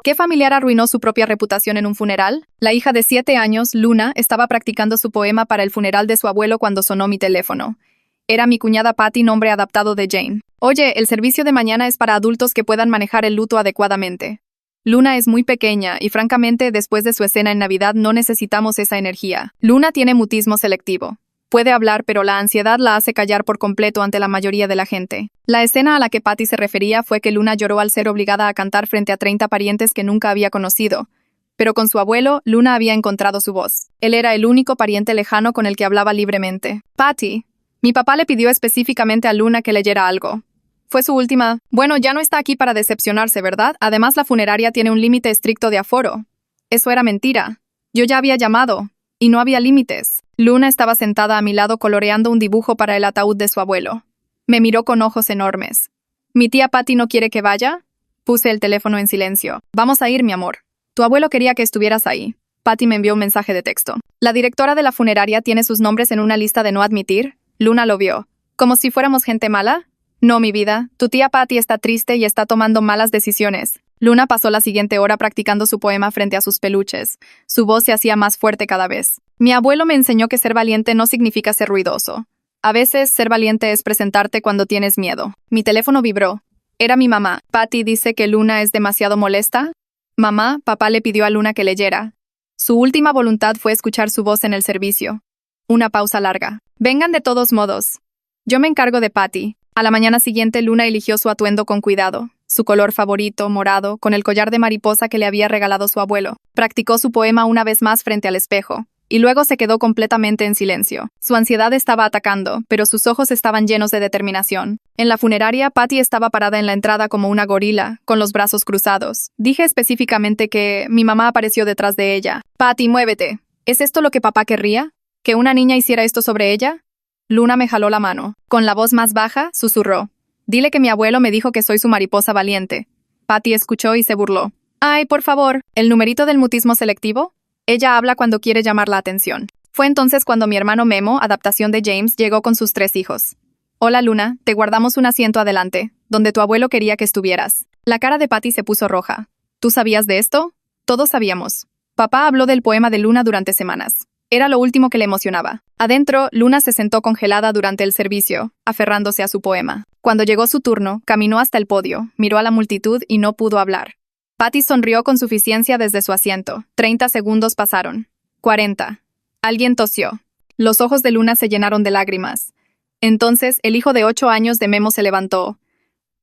¿Qué familiar arruinó su propia reputación en un funeral? La hija de 7 años, Luna, estaba practicando su poema para el funeral de su abuelo cuando sonó mi teléfono. Era mi cuñada Patty, nombre adaptado de Jane. Oye, el servicio de mañana es para adultos que puedan manejar el luto adecuadamente. Luna es muy pequeña y francamente después de su escena en Navidad no necesitamos esa energía. Luna tiene mutismo selectivo. Puede hablar, pero la ansiedad la hace callar por completo ante la mayoría de la gente. La escena a la que Patty se refería fue que Luna lloró al ser obligada a cantar frente a 30 parientes que nunca había conocido. Pero con su abuelo, Luna había encontrado su voz. Él era el único pariente lejano con el que hablaba libremente. Patty, mi papá le pidió específicamente a Luna que leyera algo. Fue su última. Bueno, ya no está aquí para decepcionarse, ¿verdad? Además, la funeraria tiene un límite estricto de aforo. Eso era mentira. Yo ya había llamado. Y no había límites. Luna estaba sentada a mi lado coloreando un dibujo para el ataúd de su abuelo. Me miró con ojos enormes. ¿Mi tía Patty no quiere que vaya? Puse el teléfono en silencio. Vamos a ir, mi amor. Tu abuelo quería que estuvieras ahí. Patty me envió un mensaje de texto. La directora de la funeraria tiene sus nombres en una lista de no admitir. Luna lo vio. ¿Como si fuéramos gente mala? No, mi vida. Tu tía Patty está triste y está tomando malas decisiones. Luna pasó la siguiente hora practicando su poema frente a sus peluches. Su voz se hacía más fuerte cada vez. Mi abuelo me enseñó que ser valiente no significa ser ruidoso. A veces, ser valiente es presentarte cuando tienes miedo. Mi teléfono vibró. Era mi mamá. Patty dice que Luna es demasiado molesta. Mamá, papá le pidió a Luna que leyera. Su última voluntad fue escuchar su voz en el servicio. Una pausa larga. Vengan de todos modos. Yo me encargo de Patty. A la mañana siguiente, Luna eligió su atuendo con cuidado. Su color favorito, morado, con el collar de mariposa que le había regalado su abuelo. Practicó su poema una vez más frente al espejo. Y luego se quedó completamente en silencio. Su ansiedad estaba atacando, pero sus ojos estaban llenos de determinación. En la funeraria, Patty estaba parada en la entrada como una gorila, con los brazos cruzados. Dije específicamente que mi mamá apareció detrás de ella. Patty, muévete. ¿Es esto lo que papá querría? ¿Que una niña hiciera esto sobre ella? Luna me jaló la mano. Con la voz más baja, susurró. Dile que mi abuelo me dijo que soy su mariposa valiente. Patty escuchó y se burló. Ay, por favor, ¿el numerito del mutismo selectivo? Ella habla cuando quiere llamar la atención. Fue entonces cuando mi hermano Memo, adaptación de James, llegó con sus 3 hijos. Hola Luna, te guardamos un asiento adelante, donde tu abuelo quería que estuvieras. La cara de Patty se puso roja. ¿Tú sabías de esto? Todos sabíamos. Papá habló del poema de Luna durante semanas. Era lo último que le emocionaba. Adentro, Luna se sentó congelada durante el servicio, aferrándose a su poema. Cuando llegó su turno, caminó hasta el podio, miró a la multitud y no pudo hablar. Patty sonrió con suficiencia desde su asiento. 30 segundos pasaron. 40. Alguien tosió. Los ojos de Luna se llenaron de lágrimas. Entonces, el hijo de 8 años de Memo se levantó.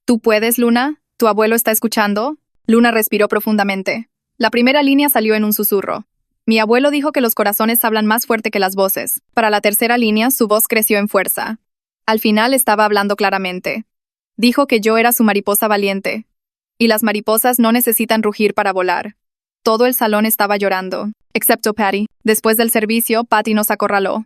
¿Tú puedes, Luna? ¿Tu abuelo está escuchando? Luna respiró profundamente. La primera línea salió en un susurro. Mi abuelo dijo que los corazones hablan más fuerte que las voces. Para la tercera línea, su voz creció en fuerza. Al final estaba hablando claramente. Dijo que yo era su mariposa valiente. Y las mariposas no necesitan rugir para volar. Todo el salón estaba llorando, excepto Patty. Después del servicio, Patty nos acorraló.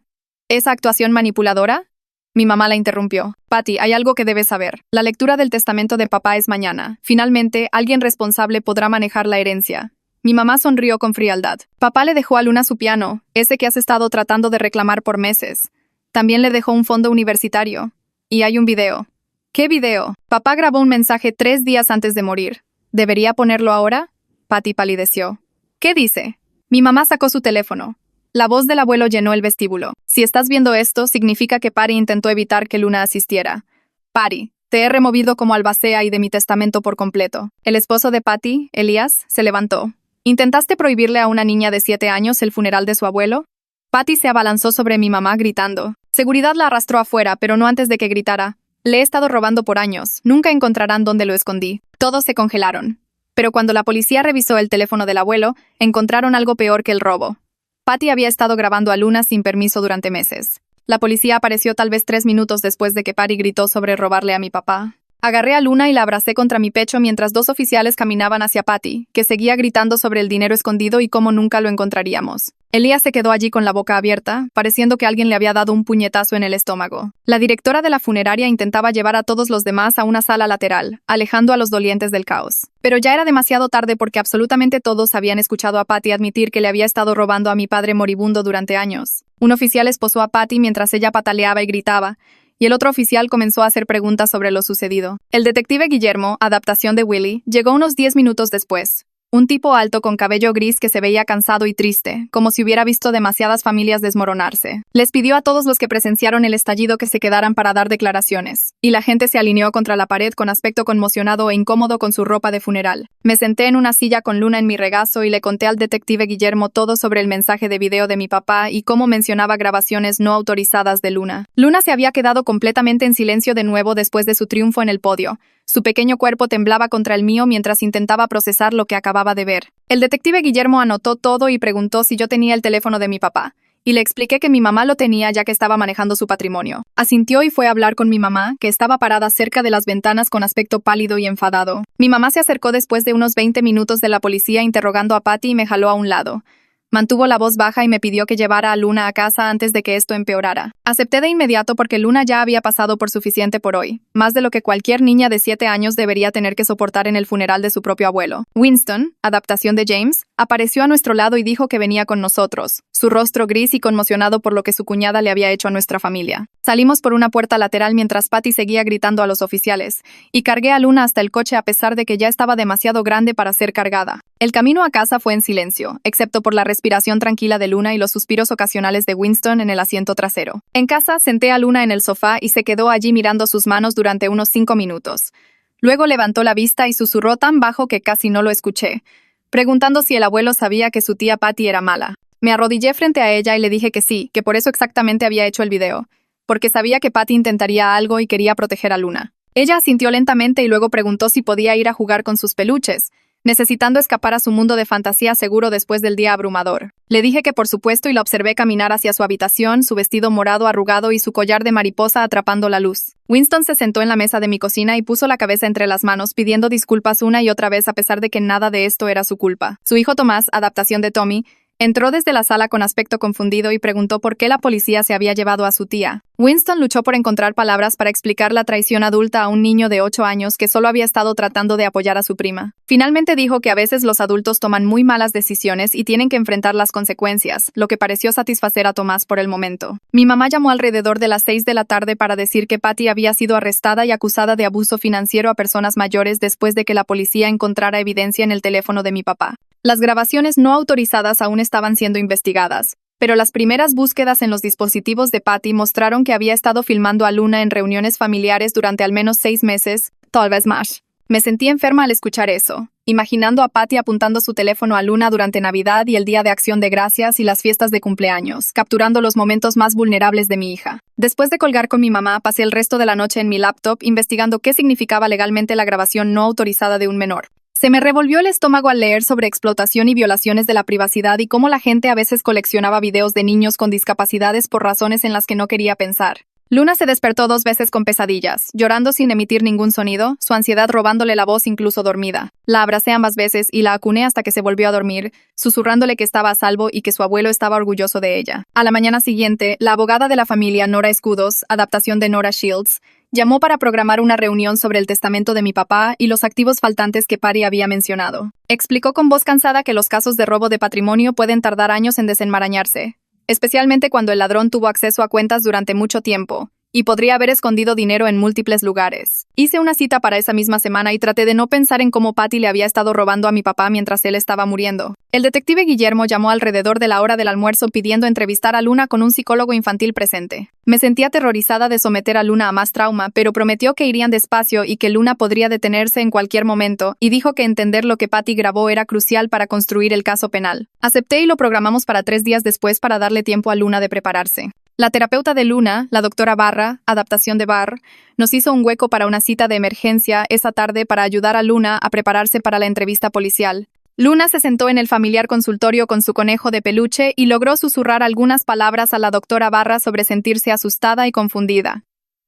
¿Esa actuación manipuladora? Mi mamá la interrumpió. Patty, hay algo que debes saber. La lectura del testamento de papá es mañana. Finalmente, alguien responsable podrá manejar la herencia. Mi mamá sonrió con frialdad. Papá le dejó a Luna su piano, ese que has estado tratando de reclamar por meses. También le dejó un fondo universitario. Y hay un video. ¿Qué video? Papá grabó un mensaje 3 días antes de morir. ¿Debería ponerlo ahora? Patty palideció. ¿Qué dice? Mi mamá sacó su teléfono. La voz del abuelo llenó el vestíbulo. Si estás viendo esto, significa que Patty intentó evitar que Luna asistiera. Patty, te he removido como albacea y de mi testamento por completo. El esposo de Patty, Elías, se levantó. ¿Intentaste prohibirle a una niña de 7 años el funeral de su abuelo? Patty se abalanzó sobre mi mamá gritando. Seguridad la arrastró afuera, pero no antes de que gritara. Le he estado robando por años. Nunca encontrarán dónde lo escondí. Todos se congelaron. Pero cuando la policía revisó el teléfono del abuelo, encontraron algo peor que el robo. Patty había estado grabando a Luna sin permiso durante meses. La policía apareció tal vez 3 minutos después de que Patty gritó sobre robarle a mi papá. Agarré a Luna y la abracé contra mi pecho mientras 2 oficiales caminaban hacia Patty, que seguía gritando sobre el dinero escondido y cómo nunca lo encontraríamos. Elías se quedó allí con la boca abierta, pareciendo que alguien le había dado un puñetazo en el estómago. La directora de la funeraria intentaba llevar a todos los demás a una sala lateral, alejando a los dolientes del caos. Pero ya era demasiado tarde porque absolutamente todos habían escuchado a Patty admitir que le había estado robando a mi padre moribundo durante años. Un oficial esposó a Patty mientras ella pataleaba y gritaba, y el otro oficial comenzó a hacer preguntas sobre lo sucedido. El detective Guillermo, adaptación de Willy, llegó unos 10 minutos después. Un tipo alto con cabello gris que se veía cansado y triste, como si hubiera visto demasiadas familias desmoronarse. Les pidió a todos los que presenciaron el estallido que se quedaran para dar declaraciones, y la gente se alineó contra la pared con aspecto conmocionado e incómodo con su ropa de funeral. Me senté en una silla con Luna en mi regazo y le conté al detective Guillermo todo sobre el mensaje de video de mi papá y cómo mencionaba grabaciones no autorizadas de Luna. Luna se había quedado completamente en silencio de nuevo después de su triunfo en el podio. Su pequeño cuerpo temblaba contra el mío mientras intentaba procesar lo que acababa de ver. El detective Guillermo anotó todo y preguntó si yo tenía el teléfono de mi papá, y le expliqué que mi mamá lo tenía ya que estaba manejando su patrimonio. Asintió y fue a hablar con mi mamá, que estaba parada cerca de las ventanas con aspecto pálido y enfadado. Mi mamá se acercó después de unos 20 minutos de la policía interrogando a Patty y me jaló a un lado. Mantuvo la voz baja y me pidió que llevara a Luna a casa antes de que esto empeorara. Acepté de inmediato porque Luna ya había pasado por suficiente por hoy, más de lo que cualquier niña de 7 años debería tener que soportar en el funeral de su propio abuelo. Winston, adaptación de James, apareció a nuestro lado y dijo que venía con nosotros, su rostro gris y conmocionado por lo que su cuñada le había hecho a nuestra familia. Salimos por una puerta lateral mientras Patty seguía gritando a los oficiales, y cargué a Luna hasta el coche a pesar de que ya estaba demasiado grande para ser cargada. El camino a casa fue en silencio, excepto por la respiración tranquila de Luna y los suspiros ocasionales de Winston en el asiento trasero. En casa, senté a Luna en el sofá y se quedó allí mirando sus manos durante unos 5 minutos. Luego levantó la vista y susurró tan bajo que casi no lo escuché, preguntando si el abuelo sabía que su tía Patty era mala. Me arrodillé frente a ella y le dije que sí, que por eso exactamente había hecho el video, porque sabía que Patty intentaría algo y quería proteger a Luna. Ella asintió lentamente y luego preguntó si podía ir a jugar con sus peluches, necesitando escapar a su mundo de fantasía seguro después del día abrumador. Le dije que por supuesto y la observé caminar hacia su habitación, su vestido morado arrugado y su collar de mariposa atrapando la luz. Winston se sentó en la mesa de mi cocina y puso la cabeza entre las manos pidiendo disculpas una y otra vez a pesar de que nada de esto era su culpa. Su hijo Tomás, adaptación de Tommy, entró desde la sala con aspecto confundido y preguntó por qué la policía se había llevado a su tía. Winston luchó por encontrar palabras para explicar la traición adulta a un niño de 8 años que solo había estado tratando de apoyar a su prima. Finalmente dijo que a veces los adultos toman muy malas decisiones y tienen que enfrentar las consecuencias, lo que pareció satisfacer a Tomás por el momento. Mi mamá llamó alrededor de las 6 de la tarde para decir que Patty había sido arrestada y acusada de abuso financiero a personas mayores después de que la policía encontrara evidencia en el teléfono de mi papá. Las grabaciones no autorizadas aún estaban siendo investigadas, pero las primeras búsquedas en los dispositivos de Patty mostraron que había estado filmando a Luna en reuniones familiares durante al menos 6 meses, tal vez más. Me sentí enferma al escuchar eso, imaginando a Patty apuntando su teléfono a Luna durante Navidad y el Día de Acción de Gracias y las fiestas de cumpleaños, capturando los momentos más vulnerables de mi hija. Después de colgar con mi mamá, pasé el resto de la noche en mi laptop investigando qué significaba legalmente la grabación no autorizada de un menor. Se me revolvió el estómago al leer sobre explotación y violaciones de la privacidad y cómo la gente a veces coleccionaba videos de niños con discapacidades por razones en las que no quería pensar. Luna se despertó 2 veces con pesadillas, llorando sin emitir ningún sonido, su ansiedad robándole la voz incluso dormida. La abracé ambas veces y la acuné hasta que se volvió a dormir, susurrándole que estaba a salvo y que su abuelo estaba orgulloso de ella. A la mañana siguiente, la abogada de la familia, Nora Escudos, adaptación de Nora Shields, llamó para programar una reunión sobre el testamento de mi papá y los activos faltantes que Patty había mencionado. Explicó con voz cansada que los casos de robo de patrimonio pueden tardar años en desenmarañarse, especialmente cuando el ladrón tuvo acceso a cuentas durante mucho tiempo, y podría haber escondido dinero en múltiples lugares. Hice una cita para esa misma semana y traté de no pensar en cómo Patty le había estado robando a mi papá mientras él estaba muriendo. El detective Guillermo llamó alrededor de la hora del almuerzo pidiendo entrevistar a Luna con un psicólogo infantil presente. Me sentía aterrorizada de someter a Luna a más trauma, pero prometió que irían despacio y que Luna podría detenerse en cualquier momento, y dijo que entender lo que Patty grabó era crucial para construir el caso penal. Acepté y lo programamos para 3 días después para darle tiempo a Luna de prepararse. La terapeuta de Luna, la doctora Barra, adaptación de Barr, nos hizo un hueco para una cita de emergencia esa tarde para ayudar a Luna a prepararse para la entrevista policial. Luna se sentó en el familiar consultorio con su conejo de peluche y logró susurrar algunas palabras a la doctora Barra sobre sentirse asustada y confundida.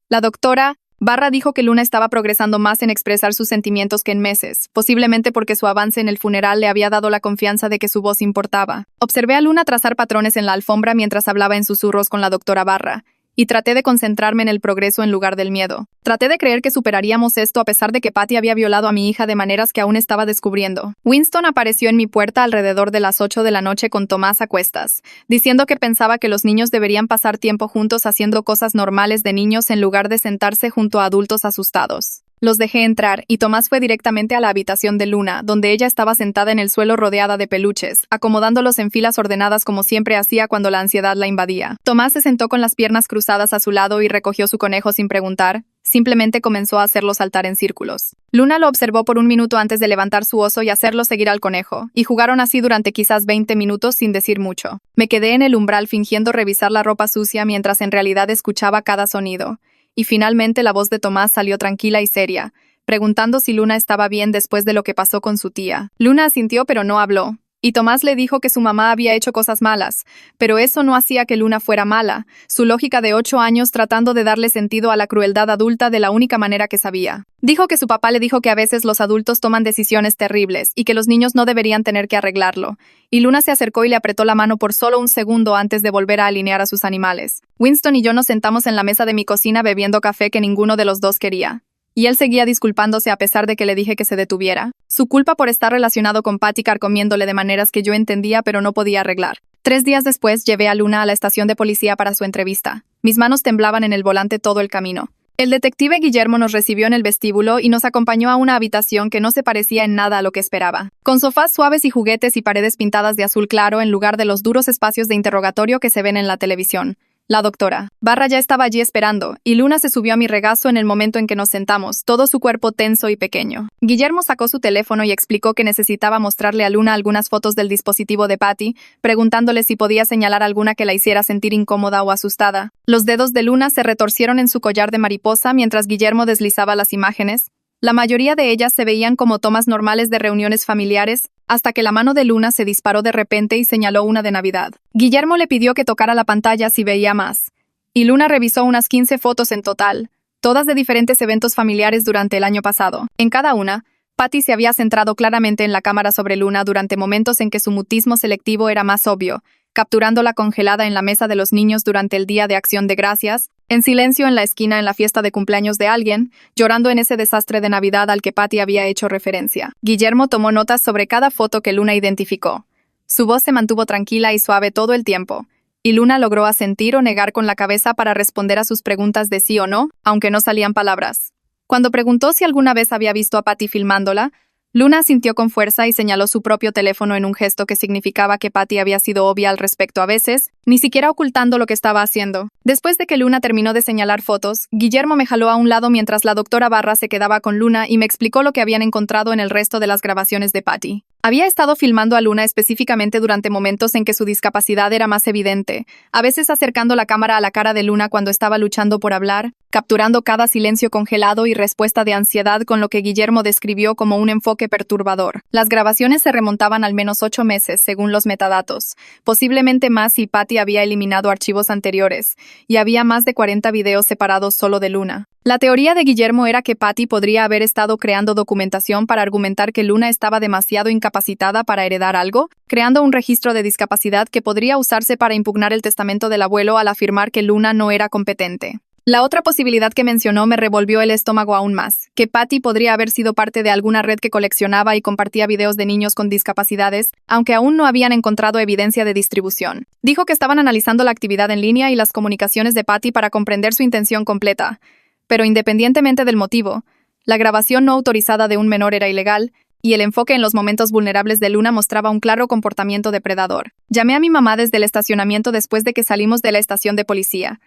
La doctora Barra dijo que Luna estaba progresando más en expresar sus sentimientos que en meses, posiblemente porque su avance en el funeral le había dado la confianza de que su voz importaba. Observé a Luna trazar patrones en la alfombra mientras hablaba en susurros con la doctora Barra, y traté de concentrarme en el progreso en lugar del miedo. Traté de creer que superaríamos esto a pesar de que Patty había violado a mi hija de maneras que aún estaba descubriendo. Winston apareció en mi puerta alrededor de las 8 de la noche con Tomás a cuestas, diciendo que pensaba que los niños deberían pasar tiempo juntos haciendo cosas normales de niños en lugar de sentarse junto a adultos asustados. Los dejé entrar y Tomás fue directamente a la habitación de Luna, donde ella estaba sentada en el suelo rodeada de peluches, acomodándolos en filas ordenadas como siempre hacía cuando la ansiedad la invadía. Tomás se sentó con las piernas cruzadas a su lado y recogió su conejo sin preguntar. Simplemente comenzó a hacerlo saltar en círculos. Luna lo observó por un minuto antes de levantar su oso y hacerlo seguir al conejo, y jugaron así durante quizás 20 minutos sin decir mucho. Me quedé en el umbral fingiendo revisar la ropa sucia mientras en realidad escuchaba cada sonido. Y finalmente la voz de Tomás salió tranquila y seria, preguntando si Luna estaba bien después de lo que pasó con su tía. Luna asintió pero no habló. Y Tomás le dijo que su mamá había hecho cosas malas, pero eso no hacía que Luna fuera mala, su lógica de 8 años tratando de darle sentido a la crueldad adulta de la única manera que sabía. Dijo que su papá le dijo que a veces los adultos toman decisiones terribles y que los niños no deberían tener que arreglarlo. Y Luna se acercó y le apretó la mano por solo un segundo antes de volver a alinear a sus animales. Winston y yo nos sentamos en la mesa de mi cocina bebiendo café que ninguno de los dos quería. Y él seguía disculpándose a pesar de que le dije que se detuviera. Su culpa por estar relacionado con Patty carcomiéndole de maneras que yo entendía pero no podía arreglar. 3 días después llevé a Luna a la estación de policía para su entrevista. Mis manos temblaban en el volante todo el camino. El detective Guillermo nos recibió en el vestíbulo y nos acompañó a una habitación que no se parecía en nada a lo que esperaba. Con sofás suaves y juguetes y paredes pintadas de azul claro en lugar de los duros espacios de interrogatorio que se ven en la televisión. La doctora Barra ya estaba allí esperando, y Luna se subió a mi regazo en el momento en que nos sentamos, todo su cuerpo tenso y pequeño. Guillermo sacó su teléfono y explicó que necesitaba mostrarle a Luna algunas fotos del dispositivo de Patty, preguntándole si podía señalar alguna que la hiciera sentir incómoda o asustada. Los dedos de Luna se retorcieron en su collar de mariposa mientras Guillermo deslizaba las imágenes. La mayoría de ellas se veían como tomas normales de reuniones familiares, hasta que la mano de Luna se disparó de repente y señaló una de Navidad. Guillermo le pidió que tocara la pantalla si veía más. Y Luna revisó unas 15 fotos en total, todas de diferentes eventos familiares durante el año pasado. En cada una, Patty se había centrado claramente en la cámara sobre Luna durante momentos en que su mutismo selectivo era más obvio, capturándola congelada en la mesa de los niños durante el Día de Acción de Gracias, en silencio en la esquina en la fiesta de cumpleaños de alguien, llorando en ese desastre de Navidad al que Patty había hecho referencia. Guillermo tomó notas sobre cada foto que Luna identificó. Su voz se mantuvo tranquila y suave todo el tiempo, y Luna logró asentir o negar con la cabeza para responder a sus preguntas de sí o no, aunque no salían palabras. Cuando preguntó si alguna vez había visto a Patty filmándola, Luna asintió con fuerza y señaló su propio teléfono en un gesto que significaba que Patty había sido obvia al respecto a veces, ni siquiera ocultando lo que estaba haciendo. Después de que Luna terminó de señalar fotos, Guillermo me jaló a un lado mientras la doctora Barra se quedaba con Luna y me explicó lo que habían encontrado en el resto de las grabaciones de Patty. Había estado filmando a Luna específicamente durante momentos en que su discapacidad era más evidente, a veces acercando la cámara a la cara de Luna cuando estaba luchando por hablar, capturando cada silencio congelado y respuesta de ansiedad con lo que Guillermo describió como un enfoque perturbador. Las grabaciones se remontaban al menos 8 meses, según los metadatos, posiblemente más si Patty había eliminado archivos anteriores, y había más de 40 videos separados solo de Luna. La teoría de Guillermo era que Patty podría haber estado creando documentación para argumentar que Luna estaba demasiado incapacitada para heredar algo, creando un registro de discapacidad que podría usarse para impugnar el testamento del abuelo al afirmar que Luna no era competente. La otra posibilidad que mencionó me revolvió el estómago aún más, que Patty podría haber sido parte de alguna red que coleccionaba y compartía videos de niños con discapacidades, aunque aún no habían encontrado evidencia de distribución. Dijo que estaban analizando la actividad en línea y las comunicaciones de Patty para comprender su intención completa. Pero independientemente del motivo, la grabación no autorizada de un menor era ilegal, y el enfoque en los momentos vulnerables de Luna mostraba un claro comportamiento depredador. Llamé a mi mamá desde el estacionamiento después de que salimos de la estación de policía.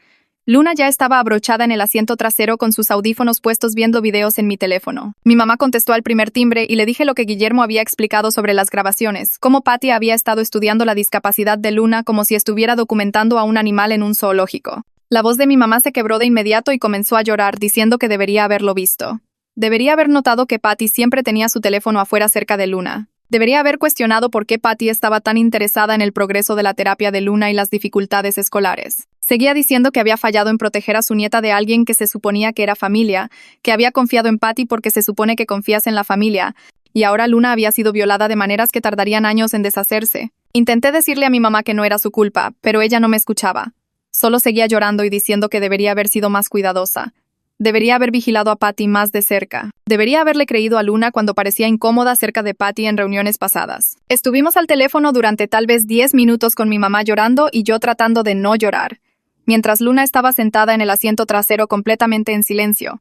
Luna ya estaba abrochada en el asiento trasero con sus audífonos puestos viendo videos en mi teléfono. Mi mamá contestó al primer timbre y le dije lo que Guillermo había explicado sobre las grabaciones, cómo Patty había estado estudiando la discapacidad de Luna como si estuviera documentando a un animal en un zoológico. La voz de mi mamá se quebró de inmediato y comenzó a llorar, diciendo que debería haberlo visto. Debería haber notado que Patty siempre tenía su teléfono afuera cerca de Luna. Debería haber cuestionado por qué Patty estaba tan interesada en el progreso de la terapia de Luna y las dificultades escolares. Seguía diciendo que había fallado en proteger a su nieta de alguien que se suponía que era familia, que había confiado en Patty porque se supone que confías en la familia, y ahora Luna había sido violada de maneras que tardarían años en deshacerse. Intenté decirle a mi mamá que no era su culpa, pero ella no me escuchaba. Solo seguía llorando y diciendo que debería haber sido más cuidadosa. Debería haber vigilado a Patty más de cerca. Debería haberle creído a Luna cuando parecía incómoda cerca de Patty en reuniones pasadas. Estuvimos al teléfono durante tal vez 10 minutos con mi mamá llorando y yo tratando de no llorar, mientras Luna estaba sentada en el asiento trasero completamente en silencio.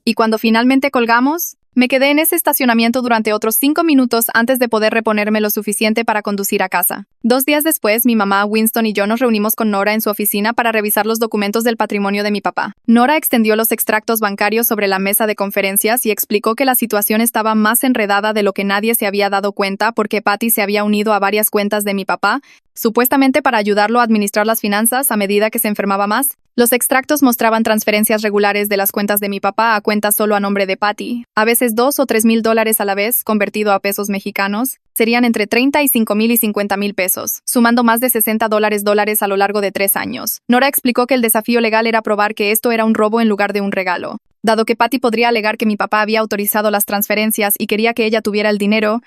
Y cuando finalmente colgamos, me quedé en ese estacionamiento durante otros 5 minutos antes de poder reponerme lo suficiente para conducir a casa. 2 días después, mi mamá, Winston y yo nos reunimos con Nora en su oficina para revisar los documentos del patrimonio de mi papá. Nora extendió los extractos bancarios sobre la mesa de conferencias y explicó que la situación estaba más enredada de lo que nadie se había dado cuenta porque Patty se había unido a varias cuentas de mi papá, supuestamente para ayudarlo a administrar las finanzas a medida que se enfermaba más. Los extractos mostraban transferencias regulares de las cuentas de mi papá a cuentas solo a nombre de Patty. A veces $2,000 o $3,000 a la vez, convertido a pesos mexicanos, serían entre $35,000 y $50,000 pesos, sumando más de $60 a lo largo de 3 años. Nora explicó que el desafío legal era probar que esto era un robo en lugar de un regalo. Dado que Patty podría alegar que mi papá había autorizado las transferencias y quería que ella tuviera el dinero,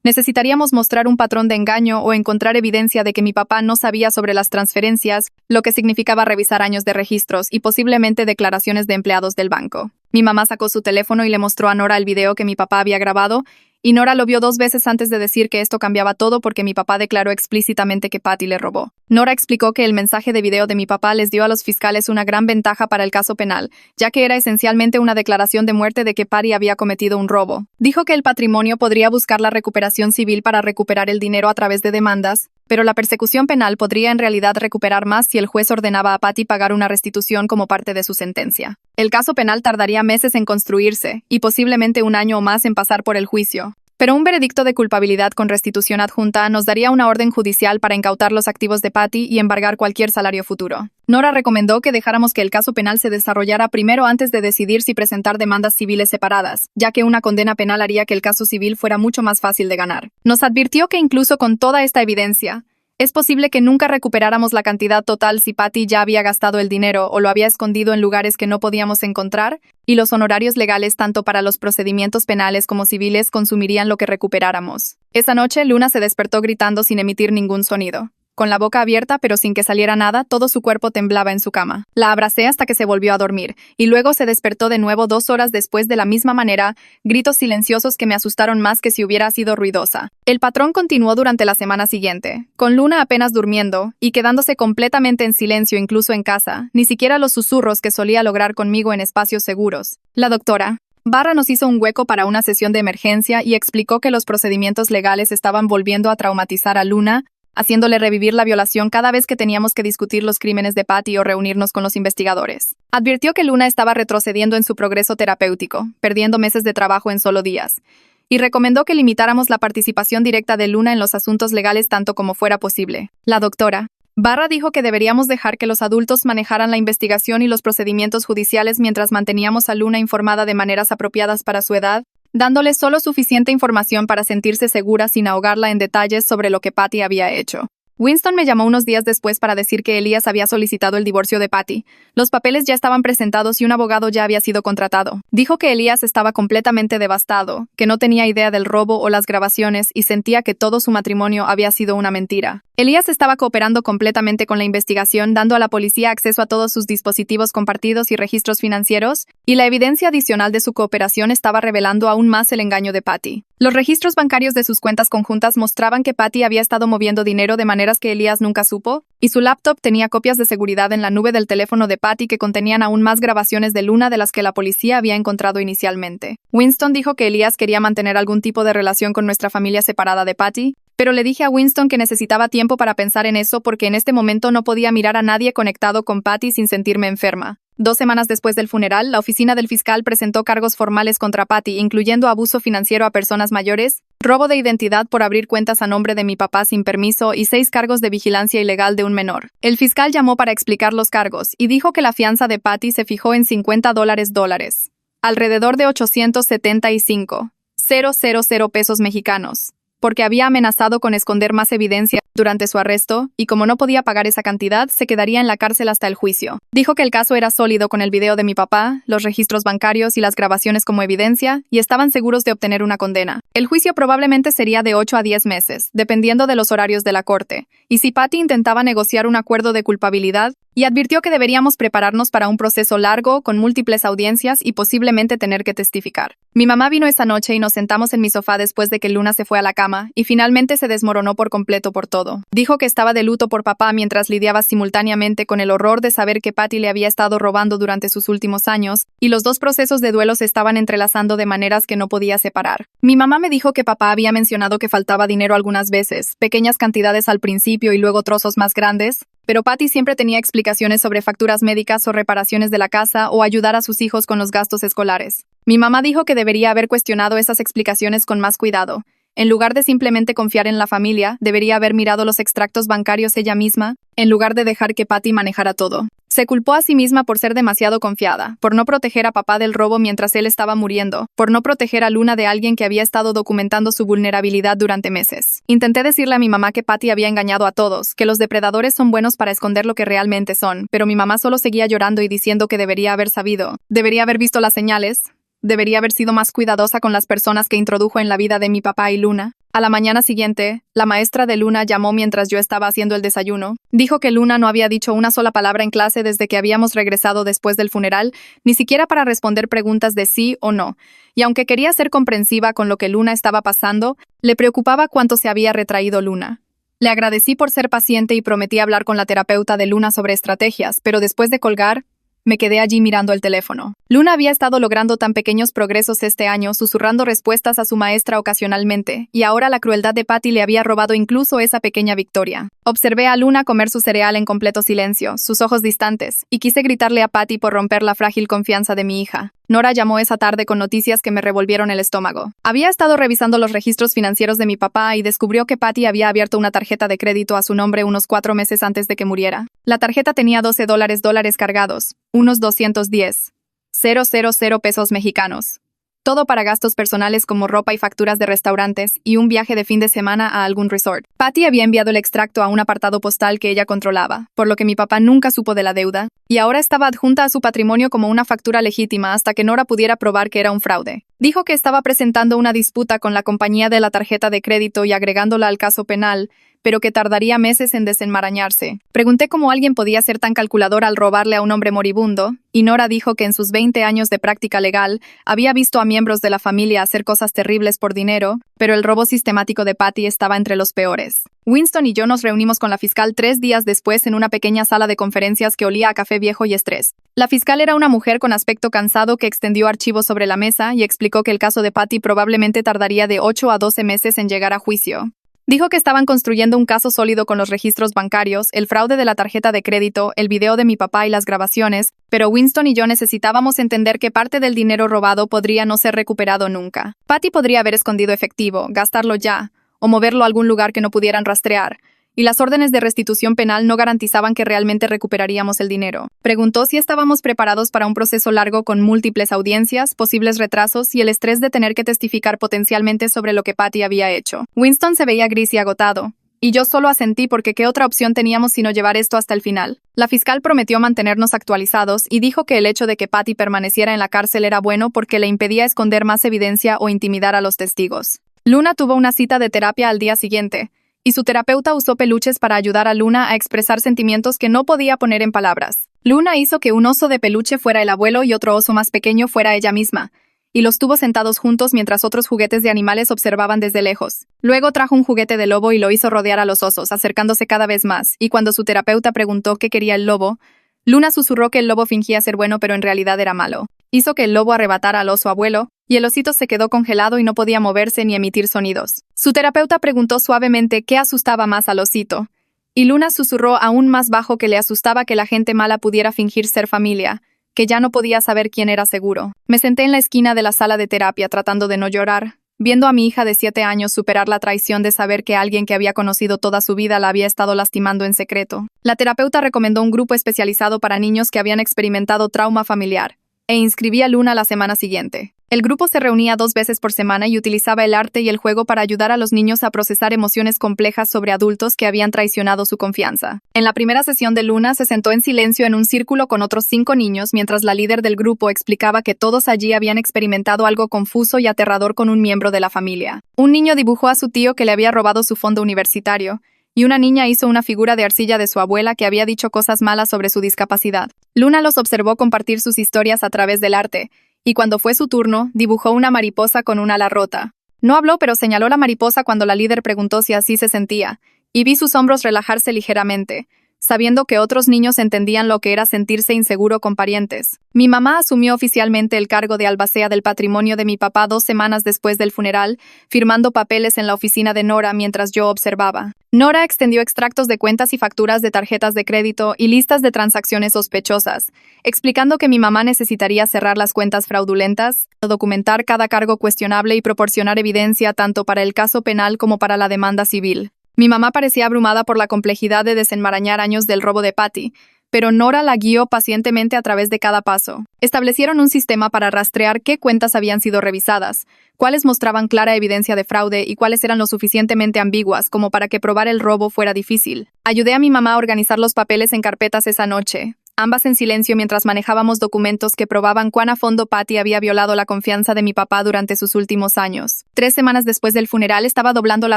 necesitaríamos mostrar un patrón de engaño o encontrar evidencia de que mi papá no sabía sobre las transferencias, lo que significaba revisar años de registros y posiblemente declaraciones de empleados del banco. Mi mamá sacó su teléfono y le mostró a Nora el video que mi papá había grabado, y Nora lo vio 2 veces antes de decir que esto cambiaba todo porque mi papá declaró explícitamente que Patty le robó. Nora explicó que el mensaje de video de mi papá les dio a los fiscales una gran ventaja para el caso penal, ya que era esencialmente una declaración de muerte de que Patty había cometido un robo. Dijo que el patrimonio podría buscar la recuperación civil para recuperar el dinero a través de demandas, pero la persecución penal podría en realidad recuperar más si el juez ordenaba a Patty pagar una restitución como parte de su sentencia. El caso penal tardaría meses en construirse, y posiblemente 1 año o más en pasar por el juicio. Pero un veredicto de culpabilidad con restitución adjunta nos daría una orden judicial para incautar los activos de Patty y embargar cualquier salario futuro. Nora recomendó que dejáramos que el caso penal se desarrollara primero antes de decidir si presentar demandas civiles separadas, ya que una condena penal haría que el caso civil fuera mucho más fácil de ganar. Nos advirtió que incluso con toda esta evidencia, es posible que nunca recuperáramos la cantidad total si Patty ya había gastado el dinero o lo había escondido en lugares que no podíamos encontrar, y los honorarios legales tanto para los procedimientos penales como civiles consumirían lo que recuperáramos. Esa noche, Luna se despertó gritando sin emitir ningún sonido. Con la boca abierta pero sin que saliera nada, todo su cuerpo temblaba en su cama. La abracé hasta que se volvió a dormir, y luego se despertó de nuevo 2 horas después de la misma manera, gritos silenciosos que me asustaron más que si hubiera sido ruidosa. El patrón continuó durante la semana siguiente, con Luna apenas durmiendo, y quedándose completamente en silencio incluso en casa, ni siquiera los susurros que solía lograr conmigo en espacios seguros. La doctora Barra nos hizo un hueco para una sesión de emergencia y explicó que los procedimientos legales estaban volviendo a traumatizar a Luna, haciéndole revivir la violación cada vez que teníamos que discutir los crímenes de Patty o reunirnos con los investigadores. Advirtió que Luna estaba retrocediendo en su progreso terapéutico, perdiendo meses de trabajo en solo días, y recomendó que limitáramos la participación directa de Luna en los asuntos legales tanto como fuera posible. La doctora Barra dijo que deberíamos dejar que los adultos manejaran la investigación y los procedimientos judiciales mientras manteníamos a Luna informada de maneras apropiadas para su edad, dándole solo suficiente información para sentirse segura sin ahogarla en detalles sobre lo que Patty había hecho. Winston me llamó unos días después para decir que Elías había solicitado el divorcio de Patty. Los papeles ya estaban presentados y un abogado ya había sido contratado. Dijo que Elías estaba completamente devastado, que no tenía idea del robo o las grabaciones y sentía que todo su matrimonio había sido una mentira. Elías estaba cooperando completamente con la investigación, dando a la policía acceso a todos sus dispositivos compartidos y registros financieros, y la evidencia adicional de su cooperación estaba revelando aún más el engaño de Patty. Los registros bancarios de sus cuentas conjuntas mostraban que Patty había estado moviendo dinero de maneras que Elías nunca supo, y su laptop tenía copias de seguridad en la nube del teléfono de Patty que contenían aún más grabaciones de Luna de las que la policía había encontrado inicialmente. Winston dijo que Elías quería mantener algún tipo de relación con nuestra familia separada de Patty, pero le dije a Winston que necesitaba tiempo para pensar en eso porque en este momento no podía mirar a nadie conectado con Patty sin sentirme enferma. 2 semanas después del funeral, la oficina del fiscal presentó cargos formales contra Patty, incluyendo abuso financiero a personas mayores, robo de identidad por abrir cuentas a nombre de mi papá sin permiso y 6 cargos de vigilancia ilegal de un menor. El fiscal llamó para explicar los cargos y dijo que la fianza de Patty se fijó en $50, alrededor de 875,000 pesos mexicanos, porque había amenazado con esconder más evidencia durante su arresto, y como no podía pagar esa cantidad, se quedaría en la cárcel hasta el juicio. Dijo que el caso era sólido con el video de mi papá, los registros bancarios y las grabaciones como evidencia, y estaban seguros de obtener una condena. El juicio probablemente sería de 8 a 10 meses, dependiendo de los horarios de la corte, y si Patty intentaba negociar un acuerdo de culpabilidad, y advirtió que deberíamos prepararnos para un proceso largo, con múltiples audiencias y posiblemente tener que testificar. Mi mamá vino esa noche y nos sentamos en mi sofá después de que Luna se fue a la cama, y finalmente se desmoronó por completo por todo. Dijo que estaba de luto por papá mientras lidiaba simultáneamente con el horror de saber que Patty le había estado robando durante sus últimos años, y los dos procesos de duelo se estaban entrelazando de maneras que no podía separar. Mi mamá me dijo que papá había mencionado que faltaba dinero algunas veces, pequeñas cantidades al principio y luego trozos más grandes, pero Patty siempre tenía explicaciones sobre facturas médicas o reparaciones de la casa o ayudar a sus hijos con los gastos escolares. Mi mamá dijo que debería haber cuestionado esas explicaciones con más cuidado. En lugar de simplemente confiar en la familia, debería haber mirado los extractos bancarios ella misma, en lugar de dejar que Patty manejara todo. Se culpó a sí misma por ser demasiado confiada, por no proteger a papá del robo mientras él estaba muriendo, por no proteger a Luna de alguien que había estado documentando su vulnerabilidad durante meses. Intenté decirle a mi mamá que Patty había engañado a todos, que los depredadores son buenos para esconder lo que realmente son, pero mi mamá solo seguía llorando y diciendo que debería haber sabido, debería haber visto las señales, debería haber sido más cuidadosa con las personas que introdujo en la vida de mi papá y Luna. A la mañana siguiente, la maestra de Luna llamó mientras yo estaba haciendo el desayuno. Dijo que Luna no había dicho una sola palabra en clase desde que habíamos regresado después del funeral, ni siquiera para responder preguntas de sí o no. Y aunque quería ser comprensiva con lo que Luna estaba pasando, le preocupaba cuánto se había retraído Luna. Le agradecí por ser paciente y prometí hablar con la terapeuta de Luna sobre estrategias, pero después de colgar, me quedé allí mirando el teléfono. Luna había estado logrando tan pequeños progresos este año, susurrando respuestas a su maestra ocasionalmente, y ahora la crueldad de Patty le había robado incluso esa pequeña victoria. Observé a Luna comer su cereal en completo silencio, sus ojos distantes, y quise gritarle a Patty por romper la frágil confianza de mi hija. Nora llamó esa tarde con noticias que me revolvieron el estómago. Había estado revisando los registros financieros de mi papá y descubrió que Patty había abierto una tarjeta de crédito a su nombre unos 4 meses antes de que muriera. La tarjeta tenía $12 cargados, unos 210,000 pesos mexicanos. Todo para gastos personales como ropa y facturas de restaurantes y un viaje de fin de semana a algún resort. Patty había enviado el extracto a un apartado postal que ella controlaba, por lo que mi papá nunca supo de la deuda, y ahora estaba adjunta a su patrimonio como una factura legítima hasta que Nora pudiera probar que era un fraude. Dijo que estaba presentando una disputa con la compañía de la tarjeta de crédito y agregándola al caso penal, pero que tardaría meses en desenmarañarse. Pregunté cómo alguien podía ser tan calculador al robarle a un hombre moribundo, y Nora dijo que en sus 20 años de práctica legal había visto a miembros de la familia hacer cosas terribles por dinero, pero el robo sistemático de Patty estaba entre los peores. Winston y yo nos reunimos con la fiscal 3 días después en una pequeña sala de conferencias que olía a café viejo y estrés. La fiscal era una mujer con aspecto cansado que extendió archivos sobre la mesa y explicó que el caso de Patty probablemente tardaría de 8 a 12 meses en llegar a juicio. Dijo que estaban construyendo un caso sólido con los registros bancarios, el fraude de la tarjeta de crédito, el video de mi papá y las grabaciones, pero Winston y yo necesitábamos entender que parte del dinero robado podría no ser recuperado nunca. Patty podría haber escondido efectivo, gastarlo ya, o moverlo a algún lugar que no pudieran rastrear, y las órdenes de restitución penal no garantizaban que realmente recuperaríamos el dinero. Preguntó si estábamos preparados para un proceso largo con múltiples audiencias, posibles retrasos y el estrés de tener que testificar potencialmente sobre lo que Patty había hecho. Winston se veía gris y agotado, y yo solo asentí porque ¿qué otra opción teníamos sino llevar esto hasta el final? La fiscal prometió mantenernos actualizados y dijo que el hecho de que Patty permaneciera en la cárcel era bueno porque le impedía esconder más evidencia o intimidar a los testigos. Luna tuvo una cita de terapia al día siguiente, y su terapeuta usó peluches para ayudar a Luna a expresar sentimientos que no podía poner en palabras. Luna hizo que un oso de peluche fuera el abuelo y otro oso más pequeño fuera ella misma, y los tuvo sentados juntos mientras otros juguetes de animales observaban desde lejos. Luego trajo un juguete de lobo y lo hizo rodear a los osos, acercándose cada vez más, y cuando su terapeuta preguntó qué quería el lobo, Luna susurró que el lobo fingía ser bueno pero en realidad era malo. Hizo que el lobo arrebatara al oso abuelo, y el osito se quedó congelado y no podía moverse ni emitir sonidos. Su terapeuta preguntó suavemente qué asustaba más al osito, y Luna susurró aún más bajo que le asustaba que la gente mala pudiera fingir ser familia, que ya no podía saber quién era seguro. Me senté en la esquina de la sala de terapia tratando de no llorar, viendo a mi hija de 7 años superar la traición de saber que alguien que había conocido toda su vida la había estado lastimando en secreto. La terapeuta recomendó un grupo especializado para niños que habían experimentado trauma familiar, e inscribí a Luna la semana siguiente. El grupo se reunía 2 veces por semana y utilizaba el arte y el juego para ayudar a los niños a procesar emociones complejas sobre adultos que habían traicionado su confianza. En la primera sesión de Luna se sentó en silencio en un círculo con otros 5 niños mientras la líder del grupo explicaba que todos allí habían experimentado algo confuso y aterrador con un miembro de la familia. Un niño dibujó a su tío que le había robado su fondo universitario, y una niña hizo una figura de arcilla de su abuela que había dicho cosas malas sobre su discapacidad. Luna los observó compartir sus historias a través del arte, y cuando fue su turno, dibujó una mariposa con un ala rota. No habló, pero señaló la mariposa cuando la líder preguntó si así se sentía, y vi sus hombros relajarse ligeramente, sabiendo que otros niños entendían lo que era sentirse inseguro con parientes. Mi mamá asumió oficialmente el cargo de albacea del patrimonio de mi papá 2 semanas después del funeral, firmando papeles en la oficina de Nora mientras yo observaba. Nora extendió extractos de cuentas y facturas de tarjetas de crédito y listas de transacciones sospechosas, explicando que mi mamá necesitaría cerrar las cuentas fraudulentas, documentar cada cargo cuestionable y proporcionar evidencia tanto para el caso penal como para la demanda civil. Mi mamá parecía abrumada por la complejidad de desenmarañar años del robo de Patty, pero Nora la guió pacientemente a través de cada paso. Establecieron un sistema para rastrear qué cuentas habían sido revisadas, cuáles mostraban clara evidencia de fraude y cuáles eran lo suficientemente ambiguas como para que probar el robo fuera difícil. Ayudé a mi mamá a organizar los papeles en carpetas esa noche, ambas en silencio mientras manejábamos documentos que probaban cuán a fondo Patty había violado la confianza de mi papá durante sus últimos años. 3 semanas después del funeral estaba doblando la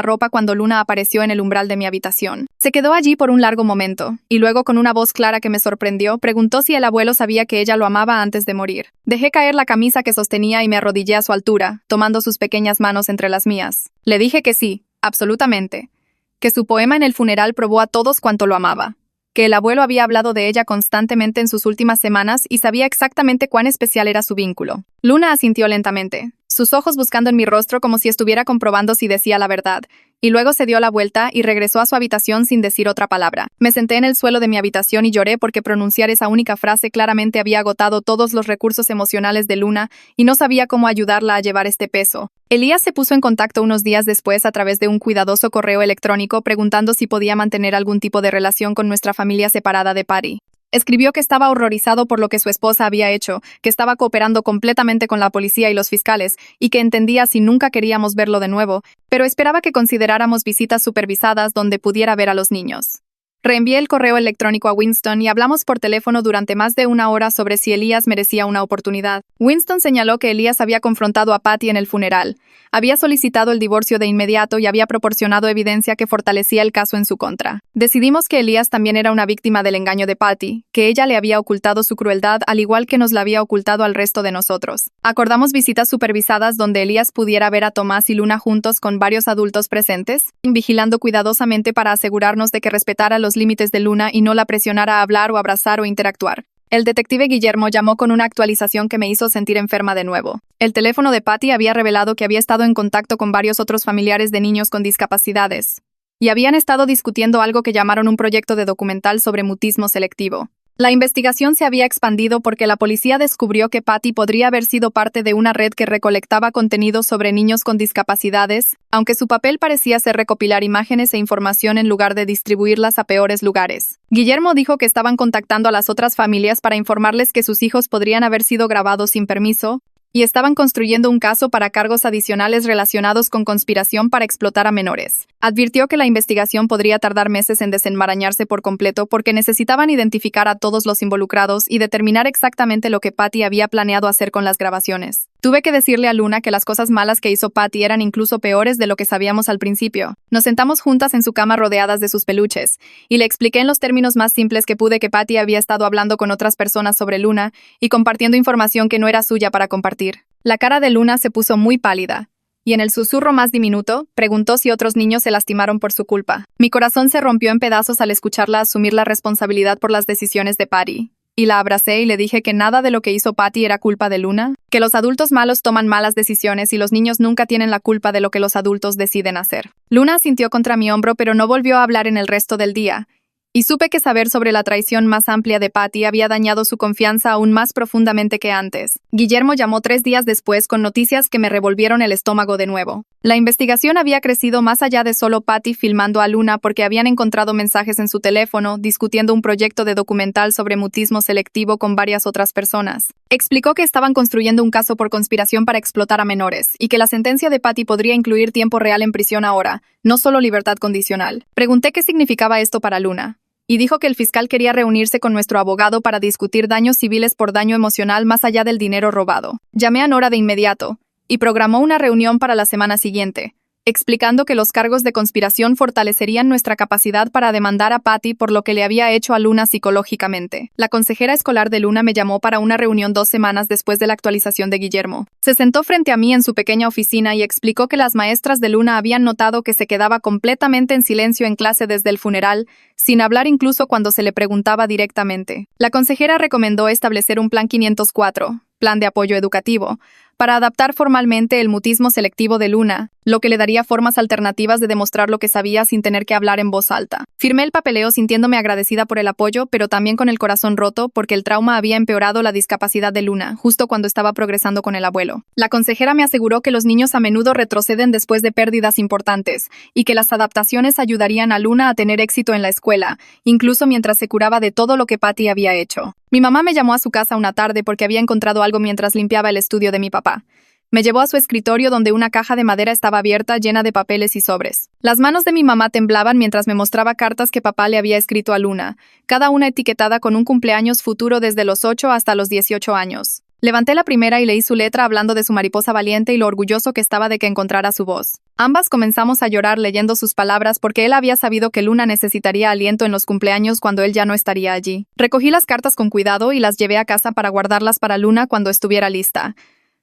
ropa cuando Luna apareció en el umbral de mi habitación. Se quedó allí por un largo momento, y luego con una voz clara que me sorprendió, preguntó si el abuelo sabía que ella lo amaba antes de morir. Dejé caer la camisa que sostenía y me arrodillé a su altura, tomando sus pequeñas manos entre las mías. Le dije que sí, absolutamente. Que su poema en el funeral probó a todos cuánto lo amaba. Que el abuelo había hablado de ella constantemente en sus últimas semanas y sabía exactamente cuán especial era su vínculo. Luna asintió lentamente, sus ojos buscando en mi rostro como si estuviera comprobando si decía la verdad, y luego se dio la vuelta y regresó a su habitación sin decir otra palabra. Me senté en el suelo de mi habitación y lloré porque pronunciar esa única frase claramente había agotado todos los recursos emocionales de Luna y no sabía cómo ayudarla a llevar este peso. Elías se puso en contacto unos días después a través de un cuidadoso correo electrónico preguntando si podía mantener algún tipo de relación con nuestra familia separada de Patty. Escribió que estaba horrorizado por lo que su esposa había hecho, que estaba cooperando completamente con la policía y los fiscales, y que entendía si nunca queríamos verlo de nuevo, pero esperaba que consideráramos visitas supervisadas donde pudiera ver a los niños. Reenvié el correo electrónico a Winston y hablamos por teléfono durante más de 1 hora sobre si Elías merecía una oportunidad. Winston señaló que Elías había confrontado a Patty en el funeral, había solicitado el divorcio de inmediato y había proporcionado evidencia que fortalecía el caso en su contra. Decidimos que Elías también era una víctima del engaño de Patty, que ella le había ocultado su crueldad al igual que nos la había ocultado al resto de nosotros. Acordamos visitas supervisadas donde Elías pudiera ver a Tomás y Luna juntos con varios adultos presentes, vigilando cuidadosamente para asegurarnos de que respetara los límites de Luna y no la presionara a hablar o abrazar o interactuar. El detective Guillermo llamó con una actualización que me hizo sentir enferma de nuevo. El teléfono de Patty había revelado que había estado en contacto con varios otros familiares de niños con discapacidades, y habían estado discutiendo algo que llamaron un proyecto de documental sobre mutismo selectivo. La investigación se había expandido porque la policía descubrió que Patty podría haber sido parte de una red que recolectaba contenido sobre niños con discapacidades, aunque su papel parecía ser recopilar imágenes e información en lugar de distribuirlas a peores lugares. Guillermo dijo que estaban contactando a las otras familias para informarles que sus hijos podrían haber sido grabados sin permiso, y estaban construyendo un caso para cargos adicionales relacionados con conspiración para explotar a menores. Advirtió que la investigación podría tardar meses en desenmarañarse por completo porque necesitaban identificar a todos los involucrados y determinar exactamente lo que Patty había planeado hacer con las grabaciones. Tuve que decirle a Luna que las cosas malas que hizo Patty eran incluso peores de lo que sabíamos al principio. Nos sentamos juntas en su cama rodeadas de sus peluches, y le expliqué en los términos más simples que pude que Patty había estado hablando con otras personas sobre Luna y compartiendo información que no era suya para compartir. La cara de Luna se puso muy pálida, y en el susurro más diminuto, preguntó si otros niños se lastimaron por su culpa. Mi corazón se rompió en pedazos al escucharla asumir la responsabilidad por las decisiones de Patty. Y la abracé y le dije que nada de lo que hizo Patty era culpa de Luna, que los adultos malos toman malas decisiones y los niños nunca tienen la culpa de lo que los adultos deciden hacer. Luna asintió contra mi hombro pero no volvió a hablar en el resto del día, y supe que saber sobre la traición más amplia de Patty había dañado su confianza aún más profundamente que antes. Guillermo llamó 3 días después con noticias que me revolvieron el estómago de nuevo. La investigación había crecido más allá de solo Patty filmando a Luna porque habían encontrado mensajes en su teléfono discutiendo un proyecto de documental sobre mutismo selectivo con varias otras personas. Explicó que estaban construyendo un caso por conspiración para explotar a menores y que la sentencia de Patty podría incluir tiempo real en prisión ahora, no solo libertad condicional. Pregunté qué significaba esto para Luna, y dijo que el fiscal quería reunirse con nuestro abogado para discutir daños civiles por daño emocional más allá del dinero robado. Llamé a Nora de inmediato, y programó una reunión para la semana siguiente. explicando que los cargos de conspiración fortalecerían nuestra capacidad para demandar a Patty por lo que le había hecho a Luna psicológicamente. La consejera escolar de Luna me llamó para una reunión 2 semanas después de la actualización de Guillermo. Se sentó frente a mí en su pequeña oficina y explicó que las maestras de Luna habían notado que se quedaba completamente en silencio en clase desde el funeral, sin hablar incluso cuando se le preguntaba directamente. La consejera recomendó establecer un plan 504, plan de apoyo educativo, para adaptar formalmente el mutismo selectivo de Luna, lo que le daría formas alternativas de demostrar lo que sabía sin tener que hablar en voz alta. Firmé el papeleo sintiéndome agradecida por el apoyo, pero también con el corazón roto porque el trauma había empeorado la discapacidad de Luna, justo cuando estaba progresando con el abuelo. La consejera me aseguró que los niños a menudo retroceden después de pérdidas importantes, y que las adaptaciones ayudarían a Luna a tener éxito en la escuela, incluso mientras se curaba de todo lo que Patty había hecho. Mi mamá me llamó a su casa una tarde porque había encontrado algo mientras limpiaba el estudio de mi papá. Me llevó a su escritorio donde una caja de madera estaba abierta llena de papeles y sobres. Las manos de mi mamá temblaban mientras me mostraba cartas que papá le había escrito a Luna, cada una etiquetada con un cumpleaños futuro desde los 8 hasta los 18 años. Levanté la primera y leí su letra hablando de su mariposa valiente y lo orgulloso que estaba de que encontrara su voz. Ambas comenzamos a llorar leyendo sus palabras porque él había sabido que Luna necesitaría aliento en los cumpleaños cuando él ya no estaría allí. Recogí las cartas con cuidado y las llevé a casa para guardarlas para Luna cuando estuviera lista,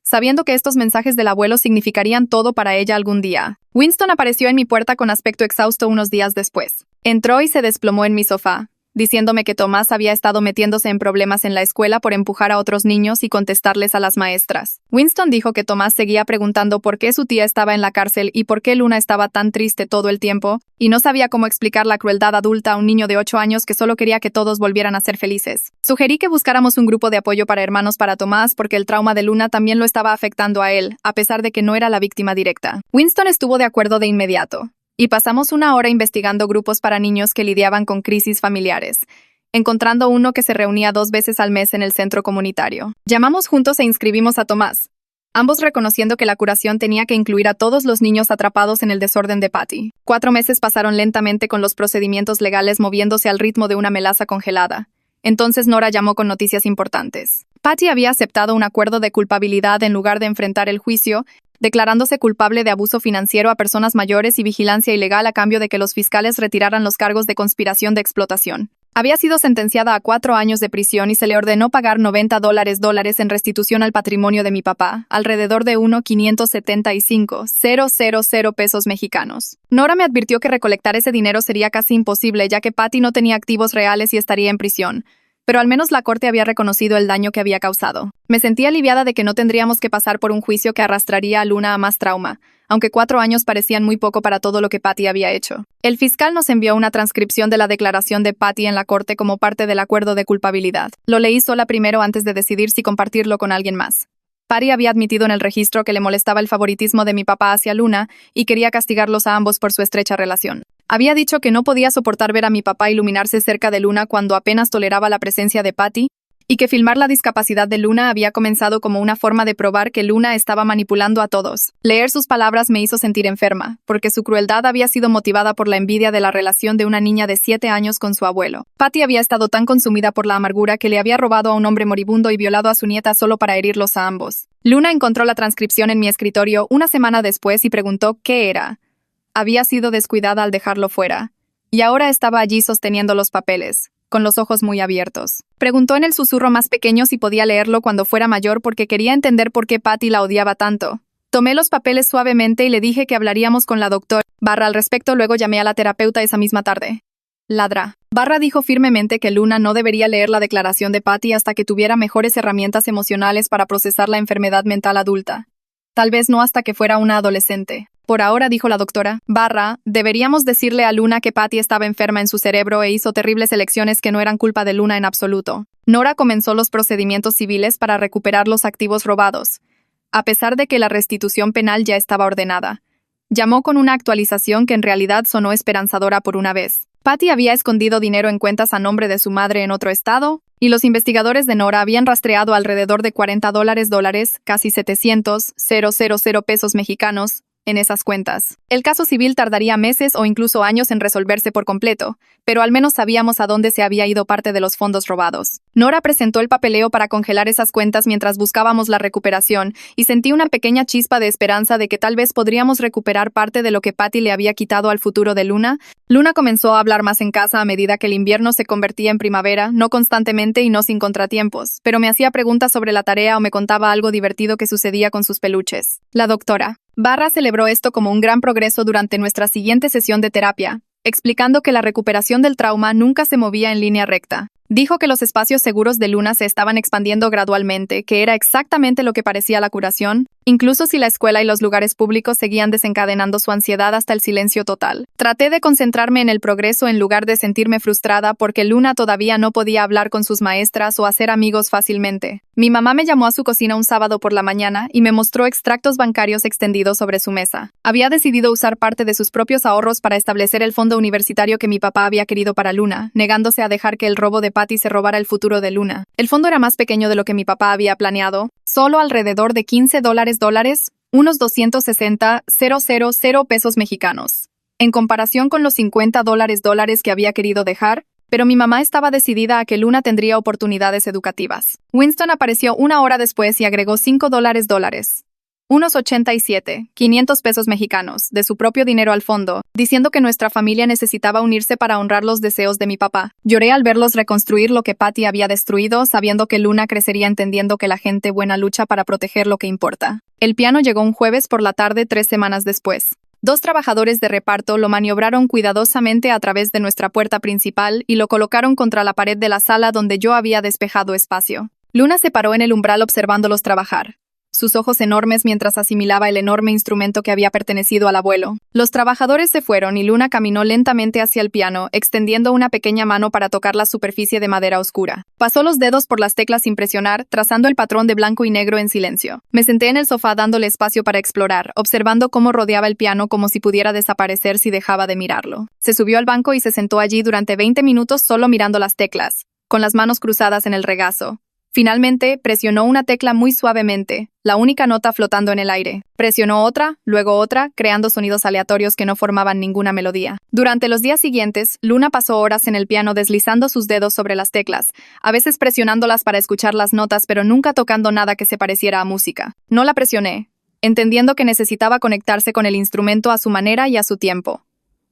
sabiendo que estos mensajes del abuelo significarían todo para ella algún día. Winston apareció en mi puerta con aspecto exhausto unos días después. Entró y se desplomó en mi sofá, diciéndome que Tomás había estado metiéndose en problemas en la escuela por empujar a otros niños y contestarles a las maestras. Winston dijo que Tomás seguía preguntando por qué su tía estaba en la cárcel y por qué Luna estaba tan triste todo el tiempo, y no sabía cómo explicar la crueldad adulta a un niño de 8 años que solo quería que todos volvieran a ser felices. Sugerí que buscáramos un grupo de apoyo para hermanos para Tomás porque el trauma de Luna también lo estaba afectando a él, a pesar de que no era la víctima directa. Winston estuvo de acuerdo de inmediato, y pasamos una hora investigando grupos para niños que lidiaban con crisis familiares, encontrando uno que se reunía 2 veces al mes en el centro comunitario. Llamamos juntos e inscribimos a Tomás, ambos reconociendo que la curación tenía que incluir a todos los niños atrapados en el desorden de Patty. 4 meses pasaron lentamente con los procedimientos legales moviéndose al ritmo de una melaza congelada. Entonces Nora llamó con noticias importantes. Patty había aceptado un acuerdo de culpabilidad en lugar de enfrentar el juicio, declarándose culpable de abuso financiero a personas mayores y vigilancia ilegal a cambio de que los fiscales retiraran los cargos de conspiración de explotación. Había sido sentenciada a 4 años de prisión y se le ordenó pagar $90 en restitución al patrimonio de mi papá, alrededor de 1,575,000 pesos mexicanos. Nora me advirtió que recolectar ese dinero sería casi imposible ya que Patty no tenía activos reales y estaría en prisión, pero al menos la corte había reconocido el daño que había causado. Me sentí aliviada de que no tendríamos que pasar por un juicio que arrastraría a Luna a más trauma, aunque 4 años parecían muy poco para todo lo que Patty había hecho. El fiscal nos envió una transcripción de la declaración de Patty en la corte como parte del acuerdo de culpabilidad. Lo leí sola primero antes de decidir si compartirlo con alguien más. Patty había admitido en el registro que le molestaba el favoritismo de mi papá hacia Luna y quería castigarlos a ambos por su estrecha relación. Había dicho que no podía soportar ver a mi papá iluminarse cerca de Luna cuando apenas toleraba la presencia de Patty, y que filmar la discapacidad de Luna había comenzado como una forma de probar que Luna estaba manipulando a todos. Leer sus palabras me hizo sentir enferma, porque su crueldad había sido motivada por la envidia de la relación de una niña de 7 años con su abuelo. Patty había estado tan consumida por la amargura que le había robado a un hombre moribundo y violado a su nieta solo para herirlos a ambos. Luna encontró la transcripción en mi escritorio una semana después y preguntó qué era. Había sido descuidada al dejarlo fuera, y ahora estaba allí sosteniendo los papeles, con los ojos muy abiertos. Preguntó en el susurro más pequeño si podía leerlo cuando fuera mayor porque quería entender por qué Patty la odiaba tanto. Tomé los papeles suavemente y le dije que hablaríamos con la doctora Barra al respecto, luego llamé a la terapeuta esa misma tarde. Ladra. Barra dijo firmemente que Luna no debería leer la declaración de Patty hasta que tuviera mejores herramientas emocionales para procesar la enfermedad mental adulta. Tal vez no hasta que fuera una adolescente. Por ahora, dijo la doctora Barra, deberíamos decirle a Luna que Patty estaba enferma en su cerebro e hizo terribles elecciones que no eran culpa de Luna en absoluto. Nora comenzó los procedimientos civiles para recuperar los activos robados, a pesar de que la restitución penal ya estaba ordenada. Llamó con una actualización que en realidad sonó esperanzadora por una vez. Patty había escondido dinero en cuentas a nombre de su madre en otro estado, y los investigadores de Nora habían rastreado alrededor de $40, casi 700,000 pesos mexicanos, en esas cuentas. El caso civil tardaría meses o incluso años en resolverse por completo, pero al menos sabíamos a dónde se había ido parte de los fondos robados. Nora presentó el papeleo para congelar esas cuentas mientras buscábamos la recuperación, y sentí una pequeña chispa de esperanza de que tal vez podríamos recuperar parte de lo que Patty le había quitado al futuro de Luna. Luna comenzó a hablar más en casa a medida que el invierno se convertía en primavera, no constantemente y no sin contratiempos, pero me hacía preguntas sobre la tarea o me contaba algo divertido que sucedía con sus peluches. La doctora Barra celebró esto como un gran progreso durante nuestra siguiente sesión de terapia, explicando que la recuperación del trauma nunca se movía en línea recta. Dijo que los espacios seguros de Luna se estaban expandiendo gradualmente, que era exactamente lo que parecía la curación, incluso si la escuela y los lugares públicos seguían desencadenando su ansiedad hasta el silencio total. Traté de concentrarme en el progreso en lugar de sentirme frustrada porque Luna todavía no podía hablar con sus maestras o hacer amigos fácilmente. Mi mamá me llamó a su cocina un sábado por la mañana y me mostró extractos bancarios extendidos sobre su mesa. Había decidido usar parte de sus propios ahorros para establecer el fondo universitario que mi papá había querido para Luna, negándose a dejar que el robo de Patty se robara el futuro de Luna. El fondo era más pequeño de lo que mi papá había planeado, solo alrededor de $15, unos 260,000 pesos mexicanos, en comparación con los $50 que había querido dejar, pero mi mamá estaba decidida a que Luna tendría oportunidades educativas. Winston apareció una hora después y agregó $5, unos 87,500 pesos mexicanos, de su propio dinero al fondo, diciendo que nuestra familia necesitaba unirse para honrar los deseos de mi papá. Lloré al verlos reconstruir lo que Patty había destruido, sabiendo que Luna crecería entendiendo que la gente buena lucha para proteger lo que importa. El piano llegó un jueves por la tarde 3 semanas después. 2 trabajadores de reparto lo maniobraron cuidadosamente a través de nuestra puerta principal y lo colocaron contra la pared de la sala donde yo había despejado espacio. Luna se paró en el umbral observándolos trabajar, sus ojos enormes mientras asimilaba el enorme instrumento que había pertenecido al abuelo. Los trabajadores se fueron y Luna caminó lentamente hacia el piano, extendiendo una pequeña mano para tocar la superficie de madera oscura. Pasó los dedos por las teclas sin presionar, trazando el patrón de blanco y negro en silencio. Me senté en el sofá dándole espacio para explorar, observando cómo rodeaba el piano como si pudiera desaparecer si dejaba de mirarlo. Se subió al banco y se sentó allí durante 20 minutos solo mirando las teclas, con las manos cruzadas en el regazo. Finalmente, presionó una tecla muy suavemente, la única nota flotando en el aire. Presionó otra, luego otra, creando sonidos aleatorios que no formaban ninguna melodía. Durante los días siguientes, Luna pasó horas en el piano deslizando sus dedos sobre las teclas, a veces presionándolas para escuchar las notas, pero nunca tocando nada que se pareciera a música. No la presioné, entendiendo que necesitaba conectarse con el instrumento a su manera y a su tiempo.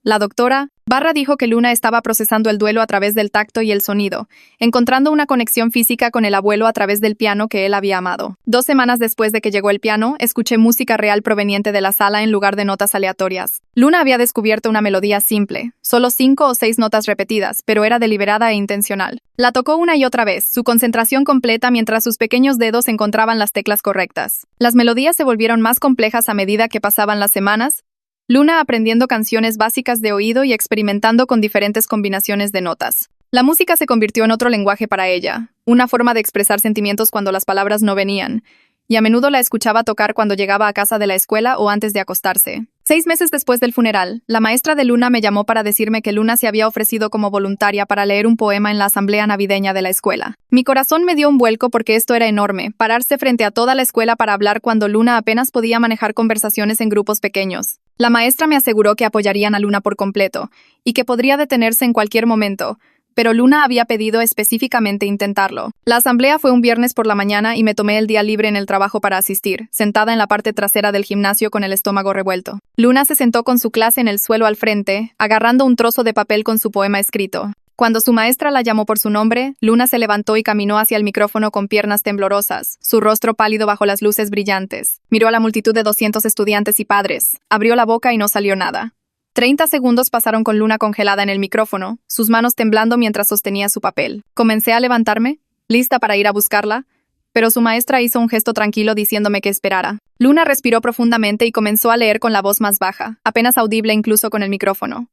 La doctora Barra dijo que Luna estaba procesando el duelo a través del tacto y el sonido, encontrando una conexión física con el abuelo a través del piano que él había amado. 2 semanas después de que llegó el piano, escuché música real proveniente de la sala en lugar de notas aleatorias. Luna había descubierto una melodía simple, solo 5 o 6 notas repetidas, pero era deliberada e intencional. La tocó una y otra vez, su concentración completa mientras sus pequeños dedos encontraban las teclas correctas. Las melodías se volvieron más complejas a medida que pasaban las semanas, Luna aprendiendo canciones básicas de oído y experimentando con diferentes combinaciones de notas. La música se convirtió en otro lenguaje para ella, una forma de expresar sentimientos cuando las palabras no venían, y a menudo la escuchaba tocar cuando llegaba a casa de la escuela o antes de acostarse. 6 meses después del funeral, la maestra de Luna me llamó para decirme que Luna se había ofrecido como voluntaria para leer un poema en la asamblea navideña de la escuela. Mi corazón me dio un vuelco porque esto era enorme, pararse frente a toda la escuela para hablar cuando Luna apenas podía manejar conversaciones en grupos pequeños. La maestra me aseguró que apoyarían a Luna por completo, y que podría detenerse en cualquier momento, pero Luna había pedido específicamente intentarlo. La asamblea fue un viernes por la mañana y me tomé el día libre en el trabajo para asistir, sentada en la parte trasera del gimnasio con el estómago revuelto. Luna se sentó con su clase en el suelo al frente, agarrando un trozo de papel con su poema escrito. Cuando su maestra la llamó por su nombre, Luna se levantó y caminó hacia el micrófono con piernas temblorosas, su rostro pálido bajo las luces brillantes. Miró a la multitud de 200 estudiantes y padres, abrió la boca y no salió nada. 30 segundos pasaron con Luna congelada en el micrófono, sus manos temblando mientras sostenía su papel. Comencé a levantarme, lista para ir a buscarla, pero su maestra hizo un gesto tranquilo diciéndome que esperara. Luna respiró profundamente y comenzó a leer con la voz más baja, apenas audible incluso con el micrófono.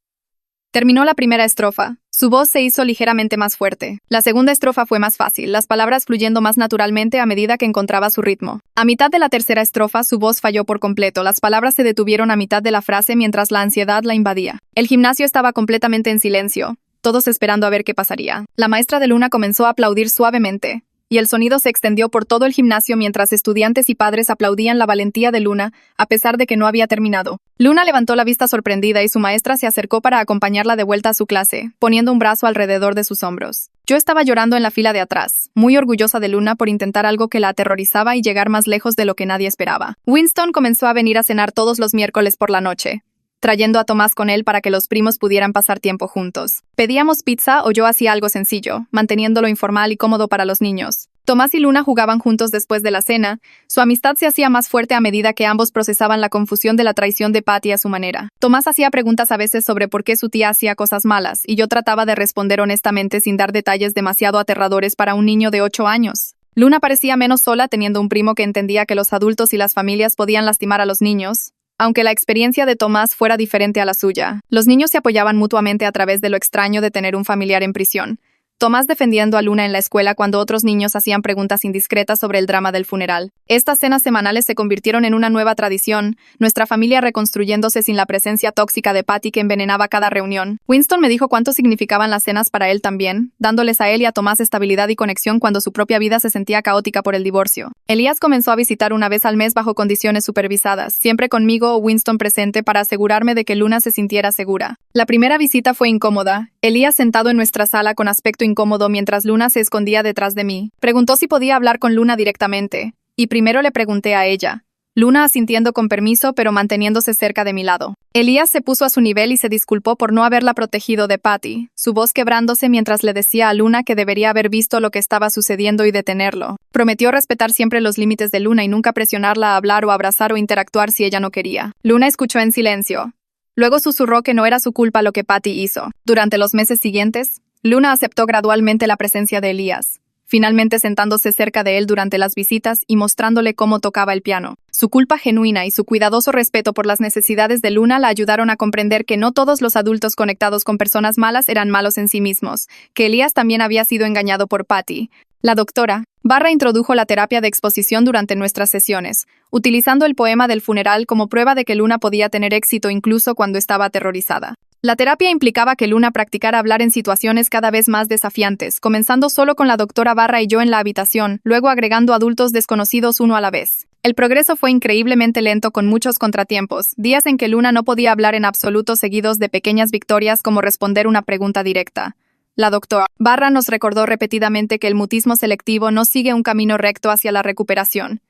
Terminó la primera estrofa. Su voz se hizo ligeramente más fuerte. La segunda estrofa fue más fácil, las palabras fluyendo más naturalmente a medida que encontraba su ritmo. A mitad de la tercera estrofa, su voz falló por completo. Las palabras se detuvieron a mitad de la frase mientras la ansiedad la invadía. El gimnasio estaba completamente en silencio, todos esperando a ver qué pasaría. La maestra de Luna comenzó a aplaudir suavemente, y el sonido se extendió por todo el gimnasio mientras estudiantes y padres aplaudían la valentía de Luna, a pesar de que no había terminado. Luna levantó la vista sorprendida y su maestra se acercó para acompañarla de vuelta a su clase, poniendo un brazo alrededor de sus hombros. Yo estaba llorando en la fila de atrás, muy orgullosa de Luna por intentar algo que la aterrorizaba y llegar más lejos de lo que nadie esperaba. Winston comenzó a venir a cenar todos los miércoles por la noche, trayendo a Tomás con él para que los primos pudieran pasar tiempo juntos. Pedíamos pizza o yo hacía algo sencillo, manteniéndolo informal y cómodo para los niños. Tomás y Luna jugaban juntos después de la cena. Su amistad se hacía más fuerte a medida que ambos procesaban la confusión de la traición de Patty a su manera. Tomás hacía preguntas a veces sobre por qué su tía hacía cosas malas, y yo trataba de responder honestamente sin dar detalles demasiado aterradores para un niño de 8 años. Luna parecía menos sola teniendo un primo que entendía que los adultos y las familias podían lastimar a los niños, aunque la experiencia de Tomás fuera diferente a la suya. Los niños se apoyaban mutuamente a través de lo extraño de tener un familiar en prisión. Tomás defendiendo a Luna en la escuela cuando otros niños hacían preguntas indiscretas sobre el drama del funeral. Estas cenas semanales se convirtieron en una nueva tradición, nuestra familia reconstruyéndose sin la presencia tóxica de Patty que envenenaba cada reunión. Winston me dijo cuánto significaban las cenas para él también, dándoles a él y a Tomás estabilidad y conexión cuando su propia vida se sentía caótica por el divorcio. Elías comenzó a visitar una vez al mes bajo condiciones supervisadas, siempre conmigo o Winston presente para asegurarme de que Luna se sintiera segura. La primera visita fue incómoda, Elías sentado en nuestra sala con aspecto incómodo mientras Luna se escondía detrás de mí. Preguntó si podía hablar con Luna directamente, y primero le pregunté a ella. Luna asintiendo con permiso pero manteniéndose cerca de mi lado. Elías se puso a su nivel y se disculpó por no haberla protegido de Patty, su voz quebrándose mientras le decía a Luna que debería haber visto lo que estaba sucediendo y detenerlo. Prometió respetar siempre los límites de Luna y nunca presionarla a hablar o abrazar o interactuar si ella no quería. Luna escuchó en silencio. Luego susurró que no era su culpa lo que Patty hizo. Durante los meses siguientes, Luna aceptó gradualmente la presencia de Elías, finalmente sentándose cerca de él durante las visitas y mostrándole cómo tocaba el piano. Su culpa genuina y su cuidadoso respeto por las necesidades de Luna la ayudaron a comprender que no todos los adultos conectados con personas malas eran malos en sí mismos, que Elías también había sido engañado por Patty. La doctora Barra introdujo la terapia de exposición durante nuestras sesiones, utilizando el poema del funeral como prueba de que Luna podía tener éxito incluso cuando estaba aterrorizada. La terapia implicaba que Luna practicara hablar en situaciones cada vez más desafiantes, comenzando solo con la doctora Barra y yo en la habitación, luego agregando adultos desconocidos uno a la vez. El progreso fue increíblemente lento con muchos contratiempos, días en que Luna no podía hablar en absoluto seguidos de pequeñas victorias como responder una pregunta directa. La doctora Barra nos recordó repetidamente que el mutismo selectivo no sigue un camino recto hacia la recuperación,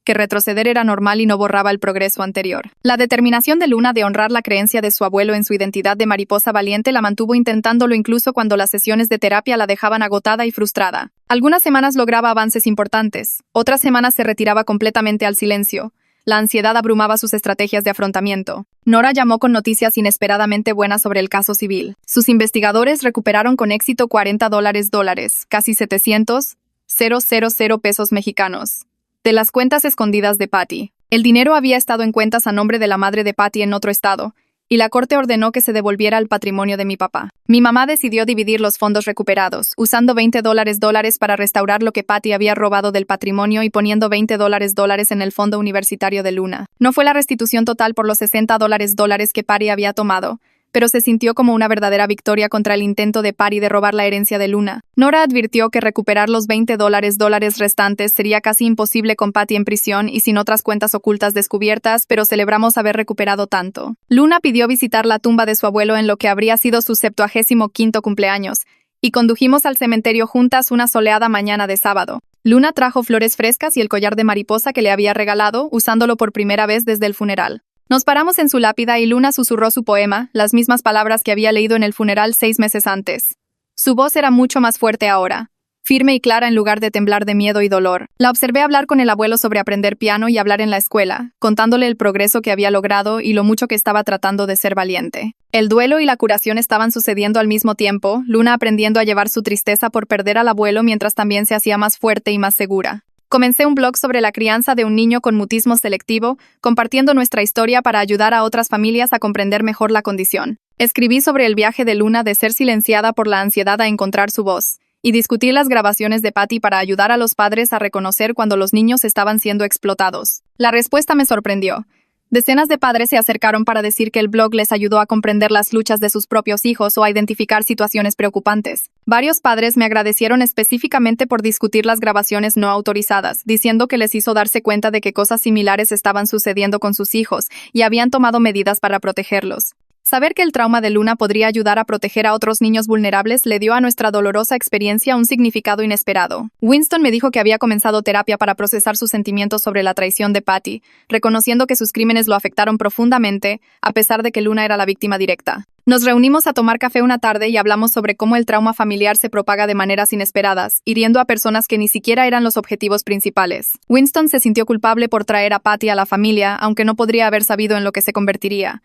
que retroceder era normal y no borraba el progreso anterior. La determinación de Luna de honrar la creencia de su abuelo en su identidad de mariposa valiente la mantuvo intentándolo incluso cuando las sesiones de terapia la dejaban agotada y frustrada. Algunas semanas lograba avances importantes, otras semanas se retiraba completamente al silencio. La ansiedad abrumaba sus estrategias de afrontamiento. Nora llamó con noticias inesperadamente buenas sobre el caso civil. Sus investigadores recuperaron con éxito $40, casi 700,000 pesos mexicanos, de las cuentas escondidas de Patty. El dinero había estado en cuentas a nombre de la madre de Patty en otro estado, y la corte ordenó que se devolviera al patrimonio de mi papá. Mi mamá decidió dividir los fondos recuperados, usando $20 para restaurar lo que Patty había robado del patrimonio y poniendo $20 en el fondo universitario de Luna. No fue la restitución total por los $60 que Patty había tomado, pero se sintió como una verdadera victoria contra el intento de Patty de robar la herencia de Luna. Nora advirtió que recuperar los $20 restantes sería casi imposible con Patty en prisión y sin otras cuentas ocultas descubiertas, pero celebramos haber recuperado tanto. Luna pidió visitar la tumba de su abuelo en lo que habría sido su 75º cumpleaños, y condujimos al cementerio juntas una soleada mañana de sábado. Luna trajo flores frescas y el collar de mariposa que le había regalado, usándolo por primera vez desde el funeral. Nos paramos en su lápida y Luna susurró su poema, las mismas palabras que había leído en el funeral 6 meses antes. Su voz era mucho más fuerte ahora, firme y clara en lugar de temblar de miedo y dolor. La observé hablar con el abuelo sobre aprender piano y hablar en la escuela, contándole el progreso que había logrado y lo mucho que estaba tratando de ser valiente. El duelo y la curación estaban sucediendo al mismo tiempo, Luna aprendiendo a llevar su tristeza por perder al abuelo mientras también se hacía más fuerte y más segura. Comencé un blog sobre la crianza de un niño con mutismo selectivo, compartiendo nuestra historia para ayudar a otras familias a comprender mejor la condición. Escribí sobre el viaje de Luna de ser silenciada por la ansiedad a encontrar su voz, y discutí las grabaciones de Patty para ayudar a los padres a reconocer cuando los niños estaban siendo explotados. La respuesta me sorprendió. Decenas de padres se acercaron para decir que el blog les ayudó a comprender las luchas de sus propios hijos o a identificar situaciones preocupantes. Varios padres me agradecieron específicamente por discutir las grabaciones no autorizadas, diciendo que les hizo darse cuenta de que cosas similares estaban sucediendo con sus hijos y habían tomado medidas para protegerlos. Saber que el trauma de Luna podría ayudar a proteger a otros niños vulnerables le dio a nuestra dolorosa experiencia un significado inesperado. Winston me dijo que había comenzado terapia para procesar sus sentimientos sobre la traición de Patty, reconociendo que sus crímenes lo afectaron profundamente, a pesar de que Luna era la víctima directa. Nos reunimos a tomar café una tarde y hablamos sobre cómo el trauma familiar se propaga de maneras inesperadas, hiriendo a personas que ni siquiera eran los objetivos principales. Winston se sintió culpable por traer a Patty a la familia, aunque no podría haber sabido en lo que se convertiría.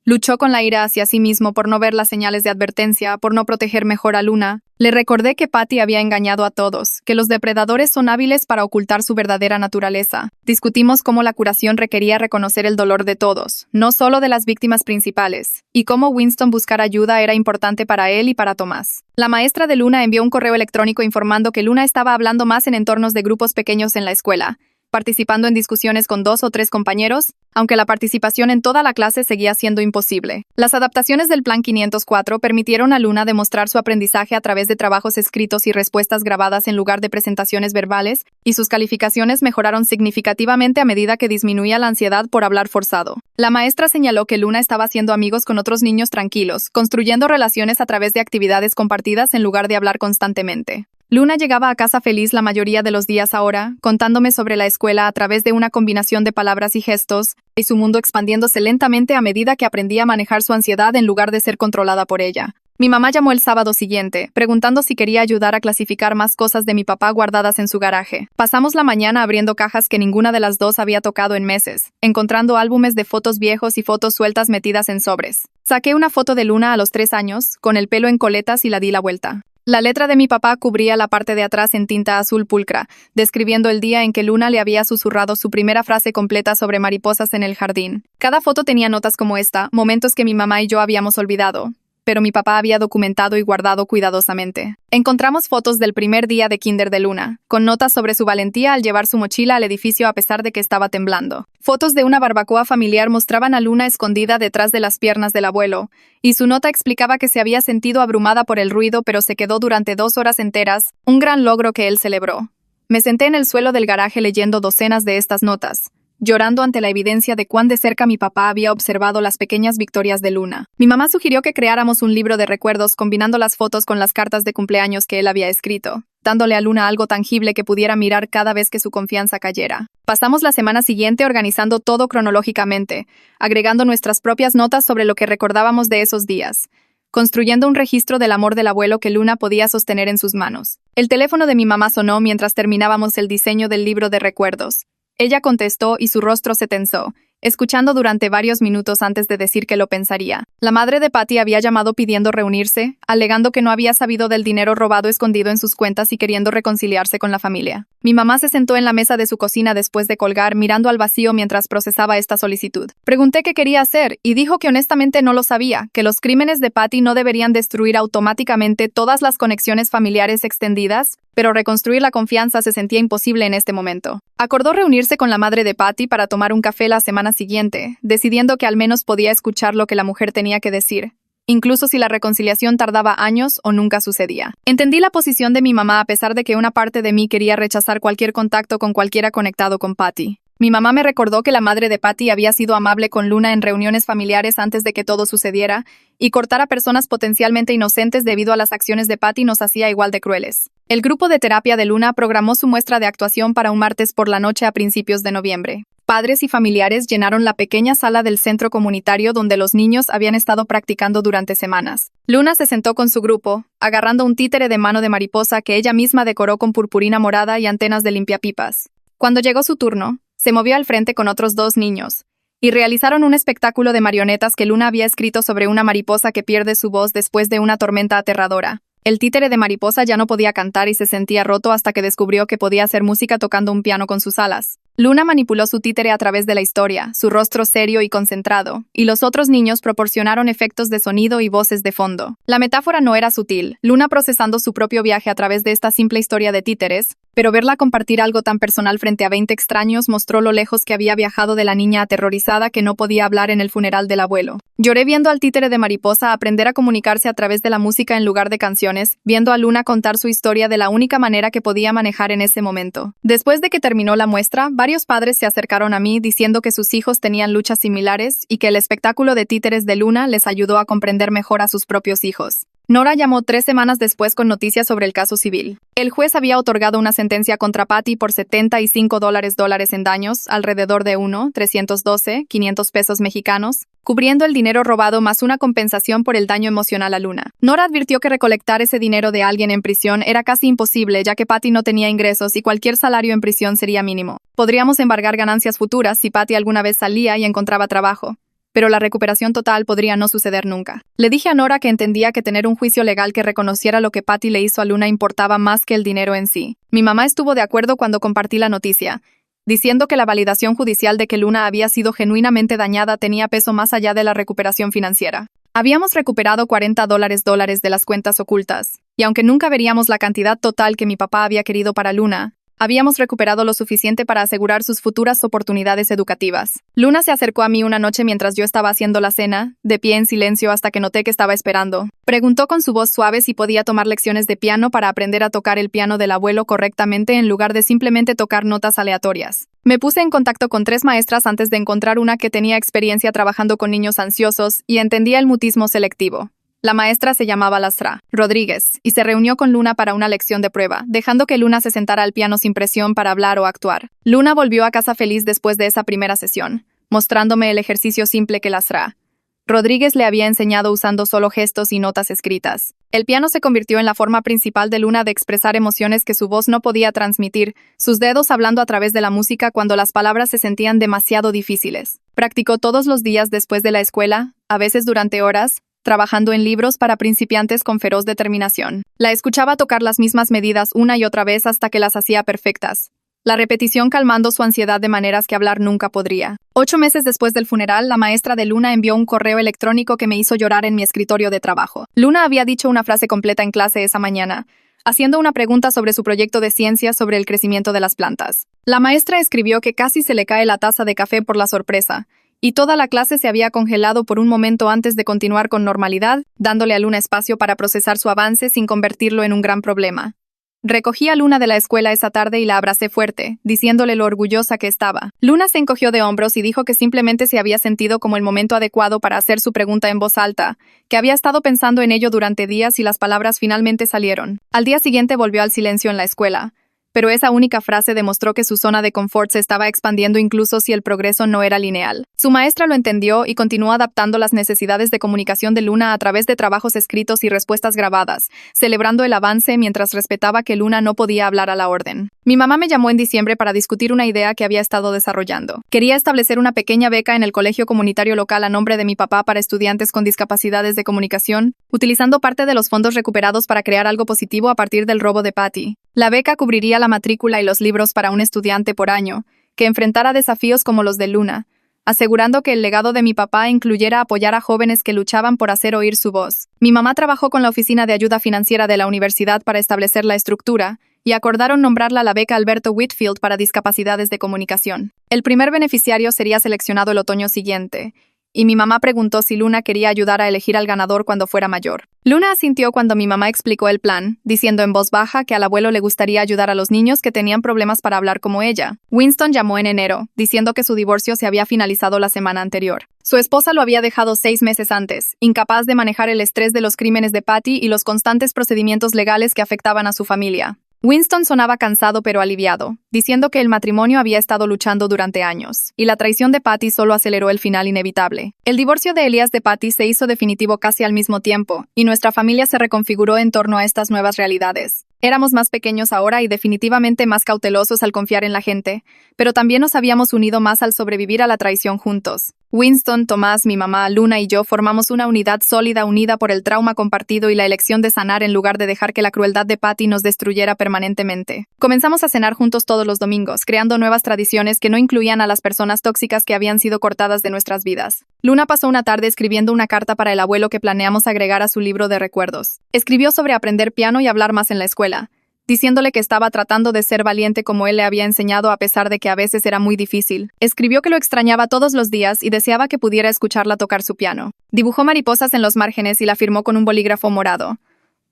Luchó con la ira hacia sí mismo por no ver las señales de advertencia, por no proteger mejor a Luna. Le recordé que Patty había engañado a todos, que los depredadores son hábiles para ocultar su verdadera naturaleza. Discutimos cómo la curación requería reconocer el dolor de todos, no solo de las víctimas principales, y cómo Winston buscar ayuda era importante para él y para Tomás. La maestra de Luna envió un correo electrónico informando que Luna estaba hablando más en entornos de grupos pequeños en la escuela, participando en discusiones con 2 o 3 compañeros, aunque la participación en toda la clase seguía siendo imposible. Las adaptaciones del Plan 504 permitieron a Luna demostrar su aprendizaje a través de trabajos escritos y respuestas grabadas en lugar de presentaciones verbales, y sus calificaciones mejoraron significativamente a medida que disminuía la ansiedad por hablar forzado. La maestra señaló que Luna estaba haciendo amigos con otros niños tranquilos, construyendo relaciones a través de actividades compartidas en lugar de hablar constantemente. Luna llegaba a casa feliz la mayoría de los días ahora, contándome sobre la escuela a través de una combinación de palabras y gestos, y su mundo expandiéndose lentamente a medida que aprendía a manejar su ansiedad en lugar de ser controlada por ella. Mi mamá llamó el sábado siguiente, preguntando si quería ayudar a clasificar más cosas de mi papá guardadas en su garaje. Pasamos la mañana abriendo cajas que ninguna de las dos había tocado en meses, encontrando álbumes de fotos viejos y fotos sueltas metidas en sobres. Saqué una foto de Luna a los 3 años, con el pelo en coletas y la di la vuelta. La letra de mi papá cubría la parte de atrás en tinta azul pulcra, describiendo el día en que Luna le había susurrado su primera frase completa sobre mariposas en el jardín. Cada foto tenía notas como esta, momentos que mi mamá y yo habíamos olvidado, pero mi papá había documentado y guardado cuidadosamente. Encontramos fotos del primer día de kinder de Luna, con notas sobre su valentía al llevar su mochila al edificio a pesar de que estaba temblando. Fotos de una barbacoa familiar mostraban a Luna escondida detrás de las piernas del abuelo, y su nota explicaba que se había sentido abrumada por el ruido pero se quedó durante 2 horas enteras, un gran logro que él celebró. Me senté en el suelo del garaje leyendo docenas de estas notas, llorando ante la evidencia de cuán de cerca mi papá había observado las pequeñas victorias de Luna. Mi mamá sugirió que creáramos un libro de recuerdos combinando las fotos con las cartas de cumpleaños que él había escrito, dándole a Luna algo tangible que pudiera mirar cada vez que su confianza cayera. Pasamos la semana siguiente organizando todo cronológicamente, agregando nuestras propias notas sobre lo que recordábamos de esos días, construyendo un registro del amor del abuelo que Luna podía sostener en sus manos. El teléfono de mi mamá sonó mientras terminábamos el diseño del libro de recuerdos. Ella contestó y su rostro se tensó, escuchando durante varios minutos antes de decir que lo pensaría. La madre de Patty había llamado pidiendo reunirse, alegando que no había sabido del dinero robado escondido en sus cuentas y queriendo reconciliarse con la familia. Mi mamá se sentó en la mesa de su cocina después de colgar, mirando al vacío mientras procesaba esta solicitud. Pregunté qué quería hacer y dijo que honestamente no lo sabía, que los crímenes de Patty no deberían destruir automáticamente todas las conexiones familiares extendidas, pero reconstruir la confianza se sentía imposible en este momento. Acordó reunirse con la madre de Patty para tomar un café la semana siguiente, decidiendo que al menos podía escuchar lo que la mujer tenía que decir, incluso si la reconciliación tardaba años o nunca sucedía. Entendí la posición de mi mamá a pesar de que una parte de mí quería rechazar cualquier contacto con cualquiera conectado con Patty. Mi mamá me recordó que la madre de Patty había sido amable con Luna en reuniones familiares antes de que todo sucediera, y cortar a personas potencialmente inocentes debido a las acciones de Patty nos hacía igual de crueles. El grupo de terapia de Luna programó su muestra de actuación para un martes por la noche a principios de noviembre. Padres y familiares llenaron la pequeña sala del centro comunitario donde los niños habían estado practicando durante semanas. Luna se sentó con su grupo, agarrando un títere de mano de mariposa que ella misma decoró con purpurina morada y antenas de limpiapipas. Cuando llegó su turno, se movió al frente con otros 2 niños, y realizaron un espectáculo de marionetas que Luna había escrito sobre una mariposa que pierde su voz después de una tormenta aterradora. El títere de mariposa ya no podía cantar y se sentía roto hasta que descubrió que podía hacer música tocando un piano con sus alas. Luna manipuló su títere a través de la historia, su rostro serio y concentrado, y los otros niños proporcionaron efectos de sonido y voces de fondo. La metáfora no era sutil, Luna procesando su propio viaje a través de esta simple historia de títeres, pero verla compartir algo tan personal frente a 20 extraños mostró lo lejos que había viajado de la niña aterrorizada que no podía hablar en el funeral del abuelo. Lloré viendo al títere de mariposa aprender a comunicarse a través de la música en lugar de canciones, viendo a Luna contar su historia de la única manera que podía manejar en ese momento. Después de que terminó la muestra, varios padres se acercaron a mí diciendo que sus hijos tenían luchas similares y que el espectáculo de títeres de Luna les ayudó a comprender mejor a sus propios hijos. Nora llamó 3 semanas después con noticias sobre el caso civil. El juez había otorgado una sentencia contra Patty por $75 en daños, alrededor de $312,500 mexicanos, cubriendo el dinero robado más una compensación por el daño emocional a Luna. Nora advirtió que recolectar ese dinero de alguien en prisión era casi imposible, ya que Patty no tenía ingresos y cualquier salario en prisión sería mínimo. Podríamos embargar ganancias futuras si Patty alguna vez salía y encontraba trabajo, pero la recuperación total podría no suceder nunca. Le dije a Nora que entendía que tener un juicio legal que reconociera lo que Patty le hizo a Luna importaba más que el dinero en sí. Mi mamá estuvo de acuerdo cuando compartí la noticia, diciendo que la validación judicial de que Luna había sido genuinamente dañada tenía peso más allá de la recuperación financiera. Habíamos recuperado $40 de las cuentas ocultas, y aunque nunca veríamos la cantidad total que mi papá había querido para Luna, habíamos recuperado lo suficiente para asegurar sus futuras oportunidades educativas. Luna se acercó a mí una noche mientras yo estaba haciendo la cena, de pie en silencio hasta que noté que estaba esperando. Preguntó con su voz suave si podía tomar lecciones de piano para aprender a tocar el piano del abuelo correctamente en lugar de simplemente tocar notas aleatorias. Me puse en contacto con 3 maestras antes de encontrar una que tenía experiencia trabajando con niños ansiosos y entendía el mutismo selectivo. La maestra se llamaba Lasra Rodríguez y se reunió con Luna para una lección de prueba, dejando que Luna se sentara al piano sin presión para hablar o actuar. Luna volvió a casa feliz después de esa primera sesión, mostrándome el ejercicio simple que Lasra Rodríguez le había enseñado usando solo gestos y notas escritas. El piano se convirtió en la forma principal de Luna de expresar emociones que su voz no podía transmitir, sus dedos hablando a través de la música cuando las palabras se sentían demasiado difíciles. Practicó todos los días después de la escuela, a veces durante horas, trabajando en libros para principiantes con feroz determinación. La escuchaba tocar las mismas medidas una y otra vez hasta que las hacía perfectas. La repetición calmando su ansiedad de maneras que hablar nunca podría. 8 meses después del funeral, la maestra de Luna envió un correo electrónico que me hizo llorar en mi escritorio de trabajo. Luna había dicho una frase completa en clase esa mañana, haciendo una pregunta sobre su proyecto de ciencia sobre el crecimiento de las plantas. La maestra escribió que casi se le cae la taza de café por la sorpresa, y toda la clase se había congelado por un momento antes de continuar con normalidad, dándole a Luna espacio para procesar su avance sin convertirlo en un gran problema. Recogí a Luna de la escuela esa tarde y la abracé fuerte, diciéndole lo orgullosa que estaba. Luna se encogió de hombros y dijo que simplemente se había sentido como el momento adecuado para hacer su pregunta en voz alta, que había estado pensando en ello durante días y las palabras finalmente salieron. Al día siguiente volvió al silencio en la escuela, pero esa única frase demostró que su zona de confort se estaba expandiendo incluso si el progreso no era lineal. Su maestra lo entendió y continuó adaptando las necesidades de comunicación de Luna a través de trabajos escritos y respuestas grabadas, celebrando el avance mientras respetaba que Luna no podía hablar a la orden. Mi mamá me llamó en diciembre para discutir una idea que había estado desarrollando. Quería establecer una pequeña beca en el colegio comunitario local a nombre de mi papá para estudiantes con discapacidades de comunicación, utilizando parte de los fondos recuperados para crear algo positivo a partir del robo de Patty. La beca cubriría la matrícula y los libros para un estudiante por año, que enfrentara desafíos como los de Luna, asegurando que el legado de mi papá incluyera apoyar a jóvenes que luchaban por hacer oír su voz. Mi mamá trabajó con la Oficina de Ayuda Financiera de la universidad para establecer la estructura, y acordaron nombrarla la beca Alberto Whitfield para discapacidades de comunicación. El primer beneficiario sería seleccionado el otoño siguiente, y mi mamá preguntó si Luna quería ayudar a elegir al ganador cuando fuera mayor. Luna asintió cuando mi mamá explicó el plan, diciendo en voz baja que al abuelo le gustaría ayudar a los niños que tenían problemas para hablar como ella. Winston llamó en enero, diciendo que su divorcio se había finalizado la semana anterior. Su esposa lo había dejado 6 meses antes, incapaz de manejar el estrés de los crímenes de Patty y los constantes procedimientos legales que afectaban a su familia. Winston sonaba cansado pero aliviado, diciendo que el matrimonio había estado luchando durante años, y la traición de Patty solo aceleró el final inevitable. El divorcio de Elias de Patty se hizo definitivo casi al mismo tiempo, y nuestra familia se reconfiguró en torno a estas nuevas realidades. Éramos más pequeños ahora y definitivamente más cautelosos al confiar en la gente, pero también nos habíamos unido más al sobrevivir a la traición juntos. Winston, Tomás, mi mamá, Luna y yo formamos una unidad sólida unida por el trauma compartido y la elección de sanar en lugar de dejar que la crueldad de Patty nos destruyera permanentemente. Comenzamos a cenar juntos todos los domingos, creando nuevas tradiciones que no incluían a las personas tóxicas que habían sido cortadas de nuestras vidas. Luna pasó una tarde escribiendo una carta para el abuelo que planeamos agregar a su libro de recuerdos. Escribió sobre aprender piano y hablar más en la escuela, diciéndole que estaba tratando de ser valiente como él le había enseñado a pesar de que a veces era muy difícil. Escribió que lo extrañaba todos los días y deseaba que pudiera escucharla tocar su piano. Dibujó mariposas en los márgenes y la firmó con un bolígrafo morado.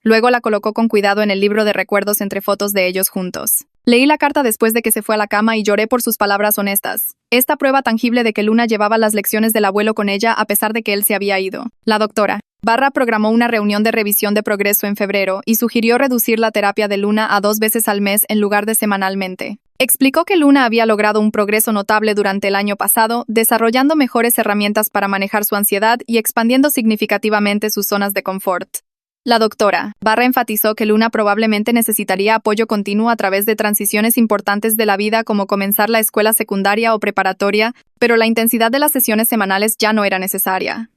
Luego la colocó con cuidado en el libro de recuerdos entre fotos de ellos juntos. Leí la carta después de que se fue a la cama y lloré por sus palabras honestas. Esta prueba tangible de que Luna llevaba las lecciones del abuelo con ella a pesar de que él se había ido. La doctora Barra programó una reunión de revisión de progreso en febrero y sugirió reducir la terapia de Luna a 2 veces al mes en lugar de semanalmente. Explicó que Luna había logrado un progreso notable durante el año pasado, desarrollando mejores herramientas para manejar su ansiedad y expandiendo significativamente sus zonas de confort. La doctora Barra enfatizó que Luna probablemente necesitaría apoyo continuo a través de transiciones importantes de la vida como comenzar la escuela secundaria o preparatoria, pero la intensidad de las sesiones semanales ya no era necesaria.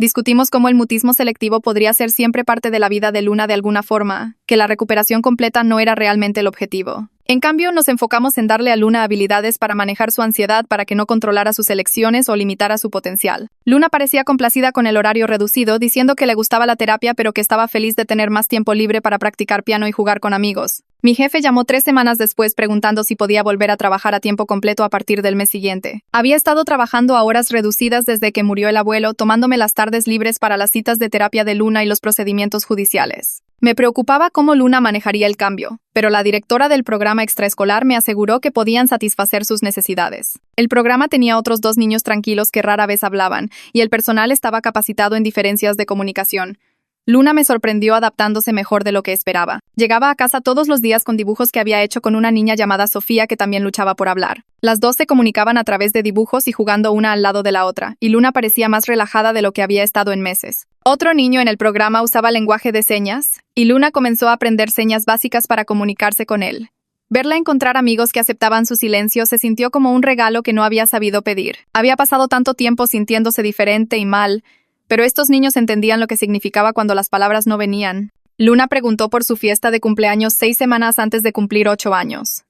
Discutimos cómo el mutismo selectivo podría ser siempre parte de la vida de Luna de alguna forma, que la recuperación completa no era realmente el objetivo. En cambio, nos enfocamos en darle a Luna habilidades para manejar su ansiedad para que no controlara sus elecciones o limitara su potencial. Luna parecía complacida con el horario reducido, diciendo que le gustaba la terapia pero que estaba feliz de tener más tiempo libre para practicar piano y jugar con amigos. Mi jefe llamó 3 semanas después preguntando si podía volver a trabajar a tiempo completo a partir del mes siguiente. Había estado trabajando a horas reducidas desde que murió el abuelo, tomándome las tardes libres para las citas de terapia de Luna y los procedimientos judiciales. Me preocupaba cómo Luna manejaría el cambio, pero la directora del programa extraescolar me aseguró que podían satisfacer sus necesidades. El programa tenía otros 2 niños tranquilos que rara vez hablaban, y el personal estaba capacitado en diferencias de comunicación. Luna me sorprendió adaptándose mejor de lo que esperaba. Llegaba a casa todos los días con dibujos que había hecho con una niña llamada Sofía que también luchaba por hablar. Las 2 se comunicaban a través de dibujos y jugando una al lado de la otra, y Luna parecía más relajada de lo que había estado en meses. Otro niño en el programa usaba lenguaje de señas, y Luna comenzó a aprender señas básicas para comunicarse con él. Verla encontrar amigos que aceptaban su silencio se sintió como un regalo que no había sabido pedir. Había pasado tanto tiempo sintiéndose diferente y mal, pero estos niños entendían lo que significaba cuando las palabras no venían. Luna preguntó por su fiesta de cumpleaños 6 semanas antes de cumplir 8 años.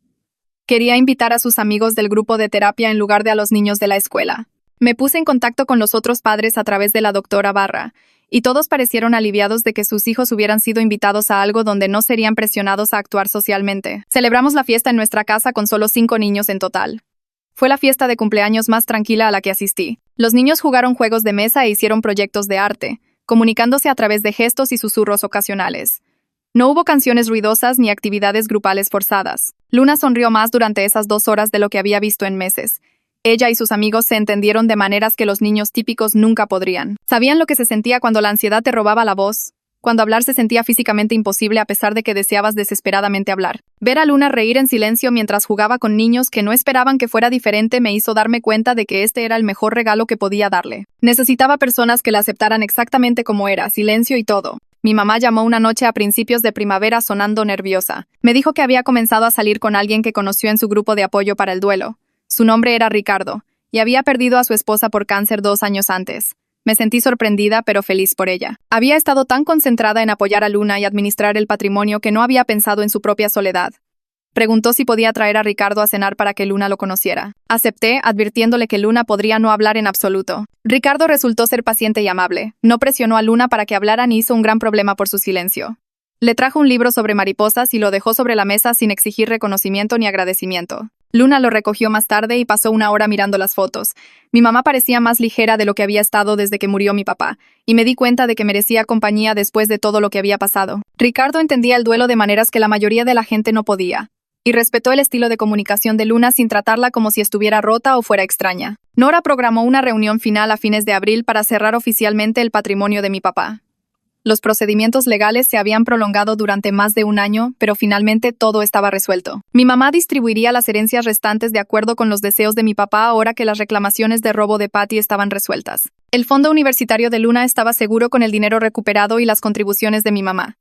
Quería invitar a sus amigos del grupo de terapia en lugar de a los niños de la escuela. Me puse en contacto con los otros padres a través de la doctora Barra, y todos parecieron aliviados de que sus hijos hubieran sido invitados a algo donde no serían presionados a actuar socialmente. Celebramos la fiesta en nuestra casa con solo 5 niños en total. Fue la fiesta de cumpleaños más tranquila a la que asistí. Los niños jugaron juegos de mesa e hicieron proyectos de arte, comunicándose a través de gestos y susurros ocasionales. No hubo canciones ruidosas ni actividades grupales forzadas. Luna sonrió más durante esas 2 horas de lo que había visto en meses. Ella y sus amigos se entendieron de maneras que los niños típicos nunca podrían. Sabían lo que se sentía cuando la ansiedad te robaba la voz, cuando hablar se sentía físicamente imposible a pesar de que deseabas desesperadamente hablar. Ver a Luna reír en silencio mientras jugaba con niños que no esperaban que fuera diferente me hizo darme cuenta de que este era el mejor regalo que podía darle. Necesitaba personas que la aceptaran exactamente como era, silencio y todo. Mi mamá llamó una noche a principios de primavera sonando nerviosa. Me dijo que había comenzado a salir con alguien que conoció en su grupo de apoyo para el duelo. Su nombre era Ricardo, y había perdido a su esposa por cáncer 2 años antes. Me sentí sorprendida, pero feliz por ella. Había estado tan concentrada en apoyar a Luna y administrar el patrimonio que no había pensado en su propia soledad. Preguntó si podía traer a Ricardo a cenar para que Luna lo conociera. Acepté, advirtiéndole que Luna podría no hablar en absoluto. Ricardo resultó ser paciente y amable. No presionó a Luna para que hablara ni hizo un gran problema por su silencio. Le trajo un libro sobre mariposas y lo dejó sobre la mesa sin exigir reconocimiento ni agradecimiento. Luna lo recogió más tarde y pasó 1 hora mirando las fotos. Mi mamá parecía más ligera de lo que había estado desde que murió mi papá, y me di cuenta de que merecía compañía después de todo lo que había pasado. Ricardo entendía el duelo de maneras que la mayoría de la gente no podía, y respetó el estilo de comunicación de Luna sin tratarla como si estuviera rota o fuera extraña. Nora programó una reunión final a fines de abril para cerrar oficialmente el patrimonio de mi papá. Los procedimientos legales se habían prolongado durante más de 1 año, pero finalmente todo estaba resuelto. Mi mamá distribuiría las herencias restantes de acuerdo con los deseos de mi papá ahora que las reclamaciones de robo de Patty estaban resueltas. El fondo universitario de Luna estaba seguro con el dinero recuperado y las contribuciones de mi mamá.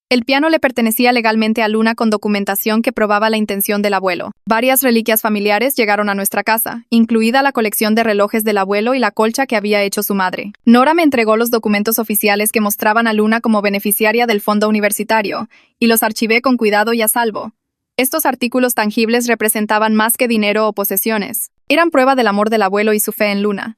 El piano le pertenecía legalmente a Luna con documentación que probaba la intención del abuelo. Varias reliquias familiares llegaron a nuestra casa, incluida la colección de relojes del abuelo y la colcha que había hecho su madre. Nora me entregó los documentos oficiales que mostraban a Luna como beneficiaria del fondo universitario, y los archivé con cuidado y a salvo. Estos artículos tangibles representaban más que dinero o posesiones. Eran prueba del amor del abuelo y su fe en Luna.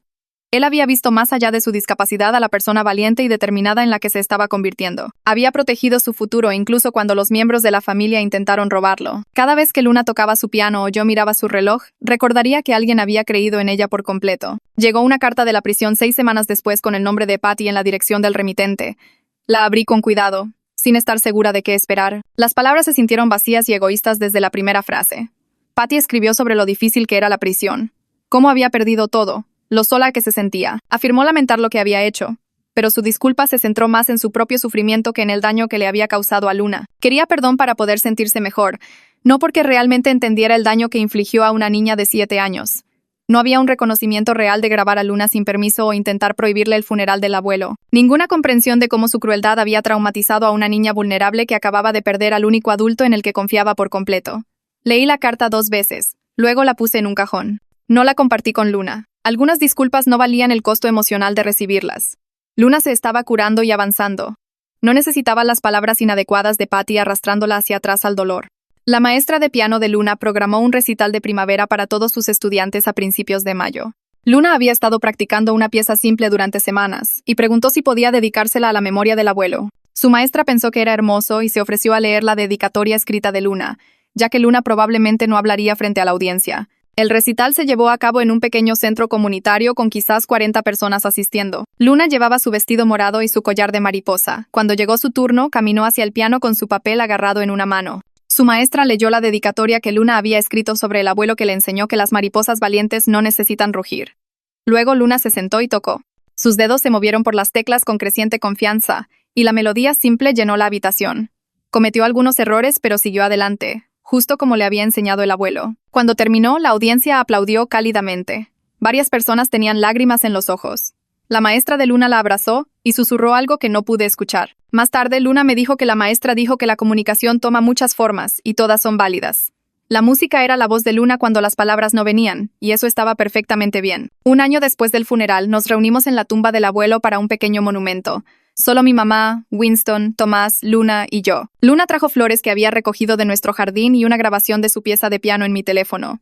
Él había visto más allá de su discapacidad a la persona valiente y determinada en la que se estaba convirtiendo. Había protegido su futuro incluso cuando los miembros de la familia intentaron robarlo. Cada vez que Luna tocaba su piano o yo miraba su reloj, recordaría que alguien había creído en ella por completo. Llegó una carta de la prisión 6 semanas después con el nombre de Patty en la dirección del remitente. La abrí con cuidado, sin estar segura de qué esperar. Las palabras se sintieron vacías y egoístas desde la primera frase. Patty escribió sobre lo difícil que era la prisión. Cómo había perdido todo. Lo sola que se sentía. Afirmó lamentar lo que había hecho, pero su disculpa se centró más en su propio sufrimiento que en el daño que le había causado a Luna. Quería perdón para poder sentirse mejor, no porque realmente entendiera el daño que infligió a una niña de 7 años. No había un reconocimiento real de grabar a Luna sin permiso o intentar prohibirle el funeral del abuelo. Ninguna comprensión de cómo su crueldad había traumatizado a una niña vulnerable que acababa de perder al único adulto en el que confiaba por completo. Leí la carta 2 veces, luego la puse en un cajón. No la compartí con Luna. Algunas disculpas no valían el costo emocional de recibirlas. Luna se estaba curando y avanzando. No necesitaba las palabras inadecuadas de Patty arrastrándola hacia atrás al dolor. La maestra de piano de Luna programó un recital de primavera para todos sus estudiantes a principios de mayo. Luna había estado practicando una pieza simple durante semanas y preguntó si podía dedicársela a la memoria del abuelo. Su maestra pensó que era hermoso y se ofreció a leer la dedicatoria escrita de Luna, ya que Luna probablemente no hablaría frente a la audiencia. El recital se llevó a cabo en un pequeño centro comunitario con quizás 40 personas asistiendo. Luna llevaba su vestido morado y su collar de mariposa. Cuando llegó su turno, caminó hacia el piano con su papel agarrado en una mano. Su maestra leyó la dedicatoria que Luna había escrito sobre el abuelo que le enseñó que las mariposas valientes no necesitan rugir. Luego Luna se sentó y tocó. Sus dedos se movieron por las teclas con creciente confianza, y la melodía simple llenó la habitación. Cometió algunos errores, pero siguió adelante, justo como le había enseñado el abuelo. Cuando terminó, la audiencia aplaudió cálidamente. Varias personas tenían lágrimas en los ojos. La maestra de Luna la abrazó y susurró algo que no pude escuchar. Más tarde, Luna me dijo que la maestra dijo que la comunicación toma muchas formas y todas son válidas. La música era la voz de Luna cuando las palabras no venían, y eso estaba perfectamente bien. Un año después del funeral, nos reunimos en la tumba del abuelo para un pequeño monumento. Solo mi mamá, Winston, Tomás, Luna y yo. Luna trajo flores que había recogido de nuestro jardín y una grabación de su pieza de piano en mi teléfono.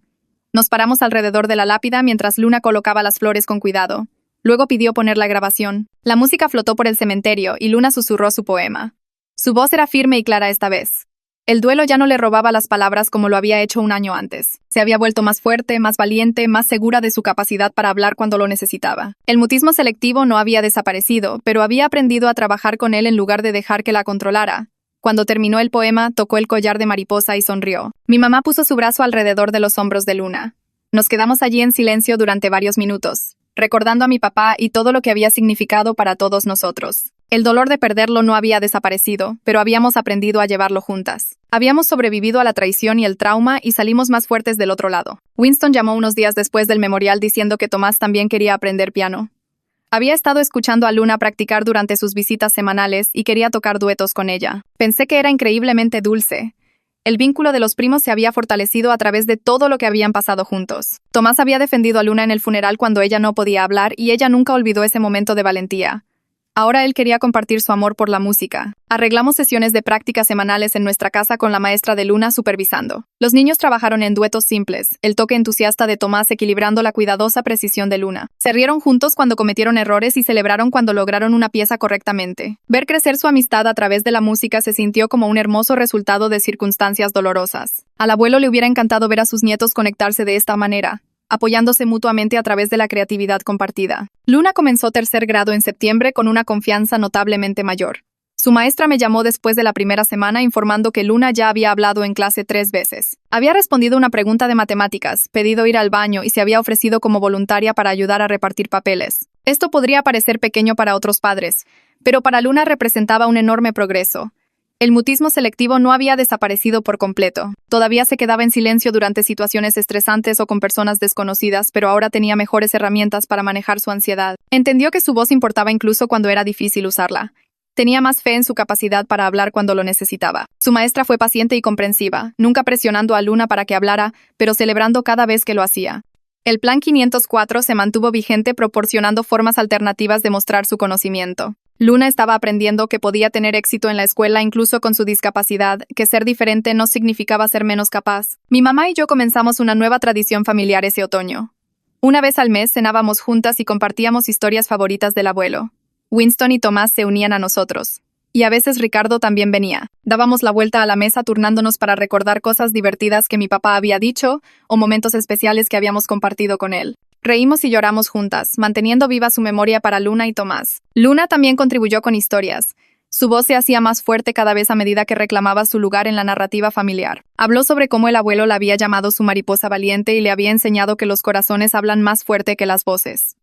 Nos paramos alrededor de la lápida mientras Luna colocaba las flores con cuidado. Luego pidió poner la grabación. La música flotó por el cementerio y Luna susurró su poema. Su voz era firme y clara esta vez. El duelo ya no le robaba las palabras como lo había hecho un año antes. Se había vuelto más fuerte, más valiente, más segura de su capacidad para hablar cuando lo necesitaba. El mutismo selectivo no había desaparecido, pero había aprendido a trabajar con él en lugar de dejar que la controlara. Cuando terminó el poema, tocó el collar de mariposa y sonrió. Mi mamá puso su brazo alrededor de los hombros de Luna. Nos quedamos allí en silencio durante varios minutos, recordando a mi papá y todo lo que había significado para todos nosotros. El dolor de perderlo no había desaparecido, pero habíamos aprendido a llevarlo juntas. Habíamos sobrevivido a la traición y el trauma y salimos más fuertes del otro lado. Winston llamó unos días después del memorial diciendo que Tomás también quería aprender piano. Había estado escuchando a Luna practicar durante sus visitas semanales y quería tocar duetos con ella. Pensé que era increíblemente dulce. El vínculo de los primos se había fortalecido a través de todo lo que habían pasado juntos. Tomás había defendido a Luna en el funeral cuando ella no podía hablar y ella nunca olvidó ese momento de valentía. Ahora él quería compartir su amor por la música. Arreglamos sesiones de práctica semanales en nuestra casa con la maestra de Luna supervisando. Los niños trabajaron en duetos simples, el toque entusiasta de Tomás equilibrando la cuidadosa precisión de Luna. Se rieron juntos cuando cometieron errores y celebraron cuando lograron una pieza correctamente. Ver crecer su amistad a través de la música se sintió como un hermoso resultado de circunstancias dolorosas. Al abuelo le hubiera encantado ver a sus nietos conectarse de esta manera, apoyándose mutuamente a través de la creatividad compartida. Luna comenzó 3er grado en septiembre con una confianza notablemente mayor. Su maestra me llamó después de la primera semana informando que Luna ya había hablado en clase 3 veces. Había respondido una pregunta de matemáticas, pedido ir al baño y se había ofrecido como voluntaria para ayudar a repartir papeles. Esto podría parecer pequeño para otros padres, pero para Luna representaba un enorme progreso. El mutismo selectivo no había desaparecido por completo. Todavía se quedaba en silencio durante situaciones estresantes o con personas desconocidas, pero ahora tenía mejores herramientas para manejar su ansiedad. Entendió que su voz importaba incluso cuando era difícil usarla. Tenía más fe en su capacidad para hablar cuando lo necesitaba. Su maestra fue paciente y comprensiva, nunca presionando a Luna para que hablara, pero celebrando cada vez que lo hacía. El Plan 504 se mantuvo vigente proporcionando formas alternativas de mostrar su conocimiento. Luna estaba aprendiendo que podía tener éxito en la escuela incluso con su discapacidad, que ser diferente no significaba ser menos capaz. Mi mamá y yo comenzamos una nueva tradición familiar ese otoño. Una vez al mes cenábamos juntas y compartíamos historias favoritas del abuelo. Winston y Tomás se unían a nosotros. Y a veces Ricardo también venía. Dábamos la vuelta a la mesa turnándonos para recordar cosas divertidas que mi papá había dicho o momentos especiales que habíamos compartido con él. Reímos y lloramos juntas, manteniendo viva su memoria para Luna y Tomás. Luna también contribuyó con historias. Su voz se hacía más fuerte cada vez a medida que reclamaba su lugar en la narrativa familiar. Habló sobre cómo el abuelo la había llamado su mariposa valiente y le había enseñado que los corazones hablan más fuerte que las voces.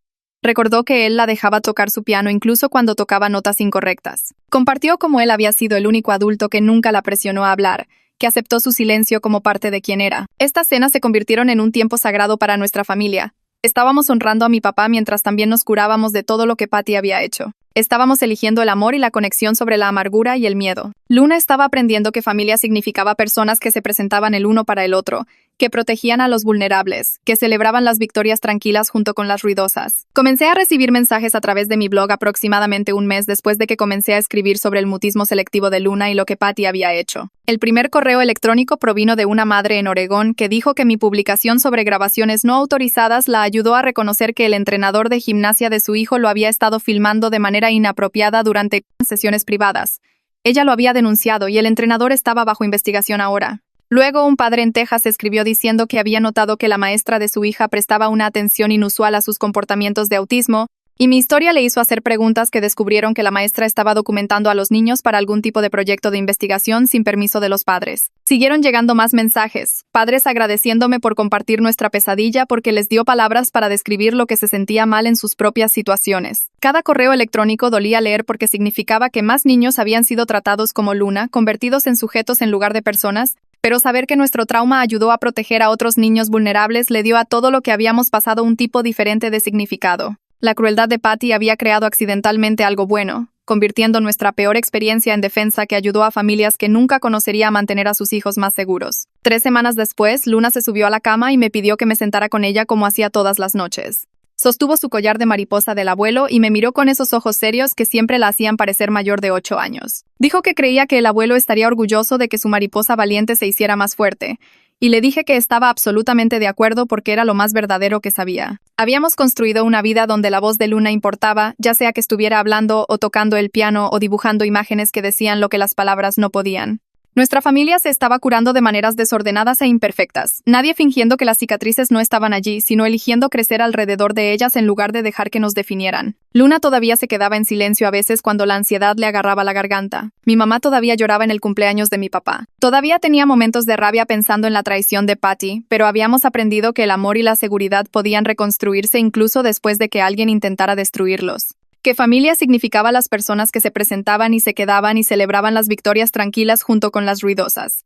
Recordó que él la dejaba tocar su piano incluso cuando tocaba notas incorrectas. Compartió cómo él había sido el único adulto que nunca la presionó a hablar, que aceptó su silencio como parte de quien era. Estas cenas se convirtieron en un tiempo sagrado para nuestra familia. Estábamos honrando a mi papá mientras también nos curábamos de todo lo que Patty había hecho. Estábamos eligiendo el amor y la conexión sobre la amargura y el miedo. Luna estaba aprendiendo que familia significaba personas que se presentaban el uno para el otro, que protegían a los vulnerables, que celebraban las victorias tranquilas junto con las ruidosas. Comencé a recibir mensajes a través de mi blog aproximadamente un mes después de que comencé a escribir sobre el mutismo selectivo de Luna y lo que Patty había hecho. El primer correo electrónico provino de una madre en Oregón que dijo que mi publicación sobre grabaciones no autorizadas la ayudó a reconocer que el entrenador de gimnasia de su hijo lo había estado filmando de manera inapropiada durante sesiones privadas. Ella lo había denunciado y el entrenador estaba bajo investigación ahora. Luego, un padre en Texas escribió diciendo que había notado que la maestra de su hija prestaba una atención inusual a sus comportamientos de autismo, y mi historia le hizo hacer preguntas que descubrieron que la maestra estaba documentando a los niños para algún tipo de proyecto de investigación sin permiso de los padres. Siguieron llegando más mensajes, padres agradeciéndome por compartir nuestra pesadilla porque les dio palabras para describir lo que se sentía mal en sus propias situaciones. Cada correo electrónico dolía leer porque significaba que más niños habían sido tratados como Luna, convertidos en sujetos en lugar de personas, pero saber que nuestro trauma ayudó a proteger a otros niños vulnerables le dio a todo lo que habíamos pasado un tipo diferente de significado. La crueldad de Patty había creado accidentalmente algo bueno, convirtiendo nuestra peor experiencia en defensa que ayudó a familias que nunca conocería a mantener a sus hijos más seguros. 3 semanas después, Luna se subió a la cama y me pidió que me sentara con ella como hacía todas las noches. Sostuvo su collar de mariposa del abuelo y me miró con esos ojos serios que siempre la hacían parecer mayor de 8 años. Dijo que creía que el abuelo estaría orgulloso de que su mariposa valiente se hiciera más fuerte, y le dije que estaba absolutamente de acuerdo porque era lo más verdadero que sabía. Habíamos construido una vida donde la voz de Luna importaba, ya sea que estuviera hablando o tocando el piano o dibujando imágenes que decían lo que las palabras no podían. Nuestra familia se estaba curando de maneras desordenadas e imperfectas, nadie fingiendo que las cicatrices no estaban allí, sino eligiendo crecer alrededor de ellas en lugar de dejar que nos definieran. Luna todavía se quedaba en silencio a veces cuando la ansiedad le agarraba la garganta. Mi mamá todavía lloraba en el cumpleaños de mi papá. Todavía tenía momentos de rabia pensando en la traición de Patty, pero habíamos aprendido que el amor y la seguridad podían reconstruirse incluso después de que alguien intentara destruirlos. Que familia significaba las personas que se presentaban y se quedaban y celebraban las victorias tranquilas junto con las ruidosas.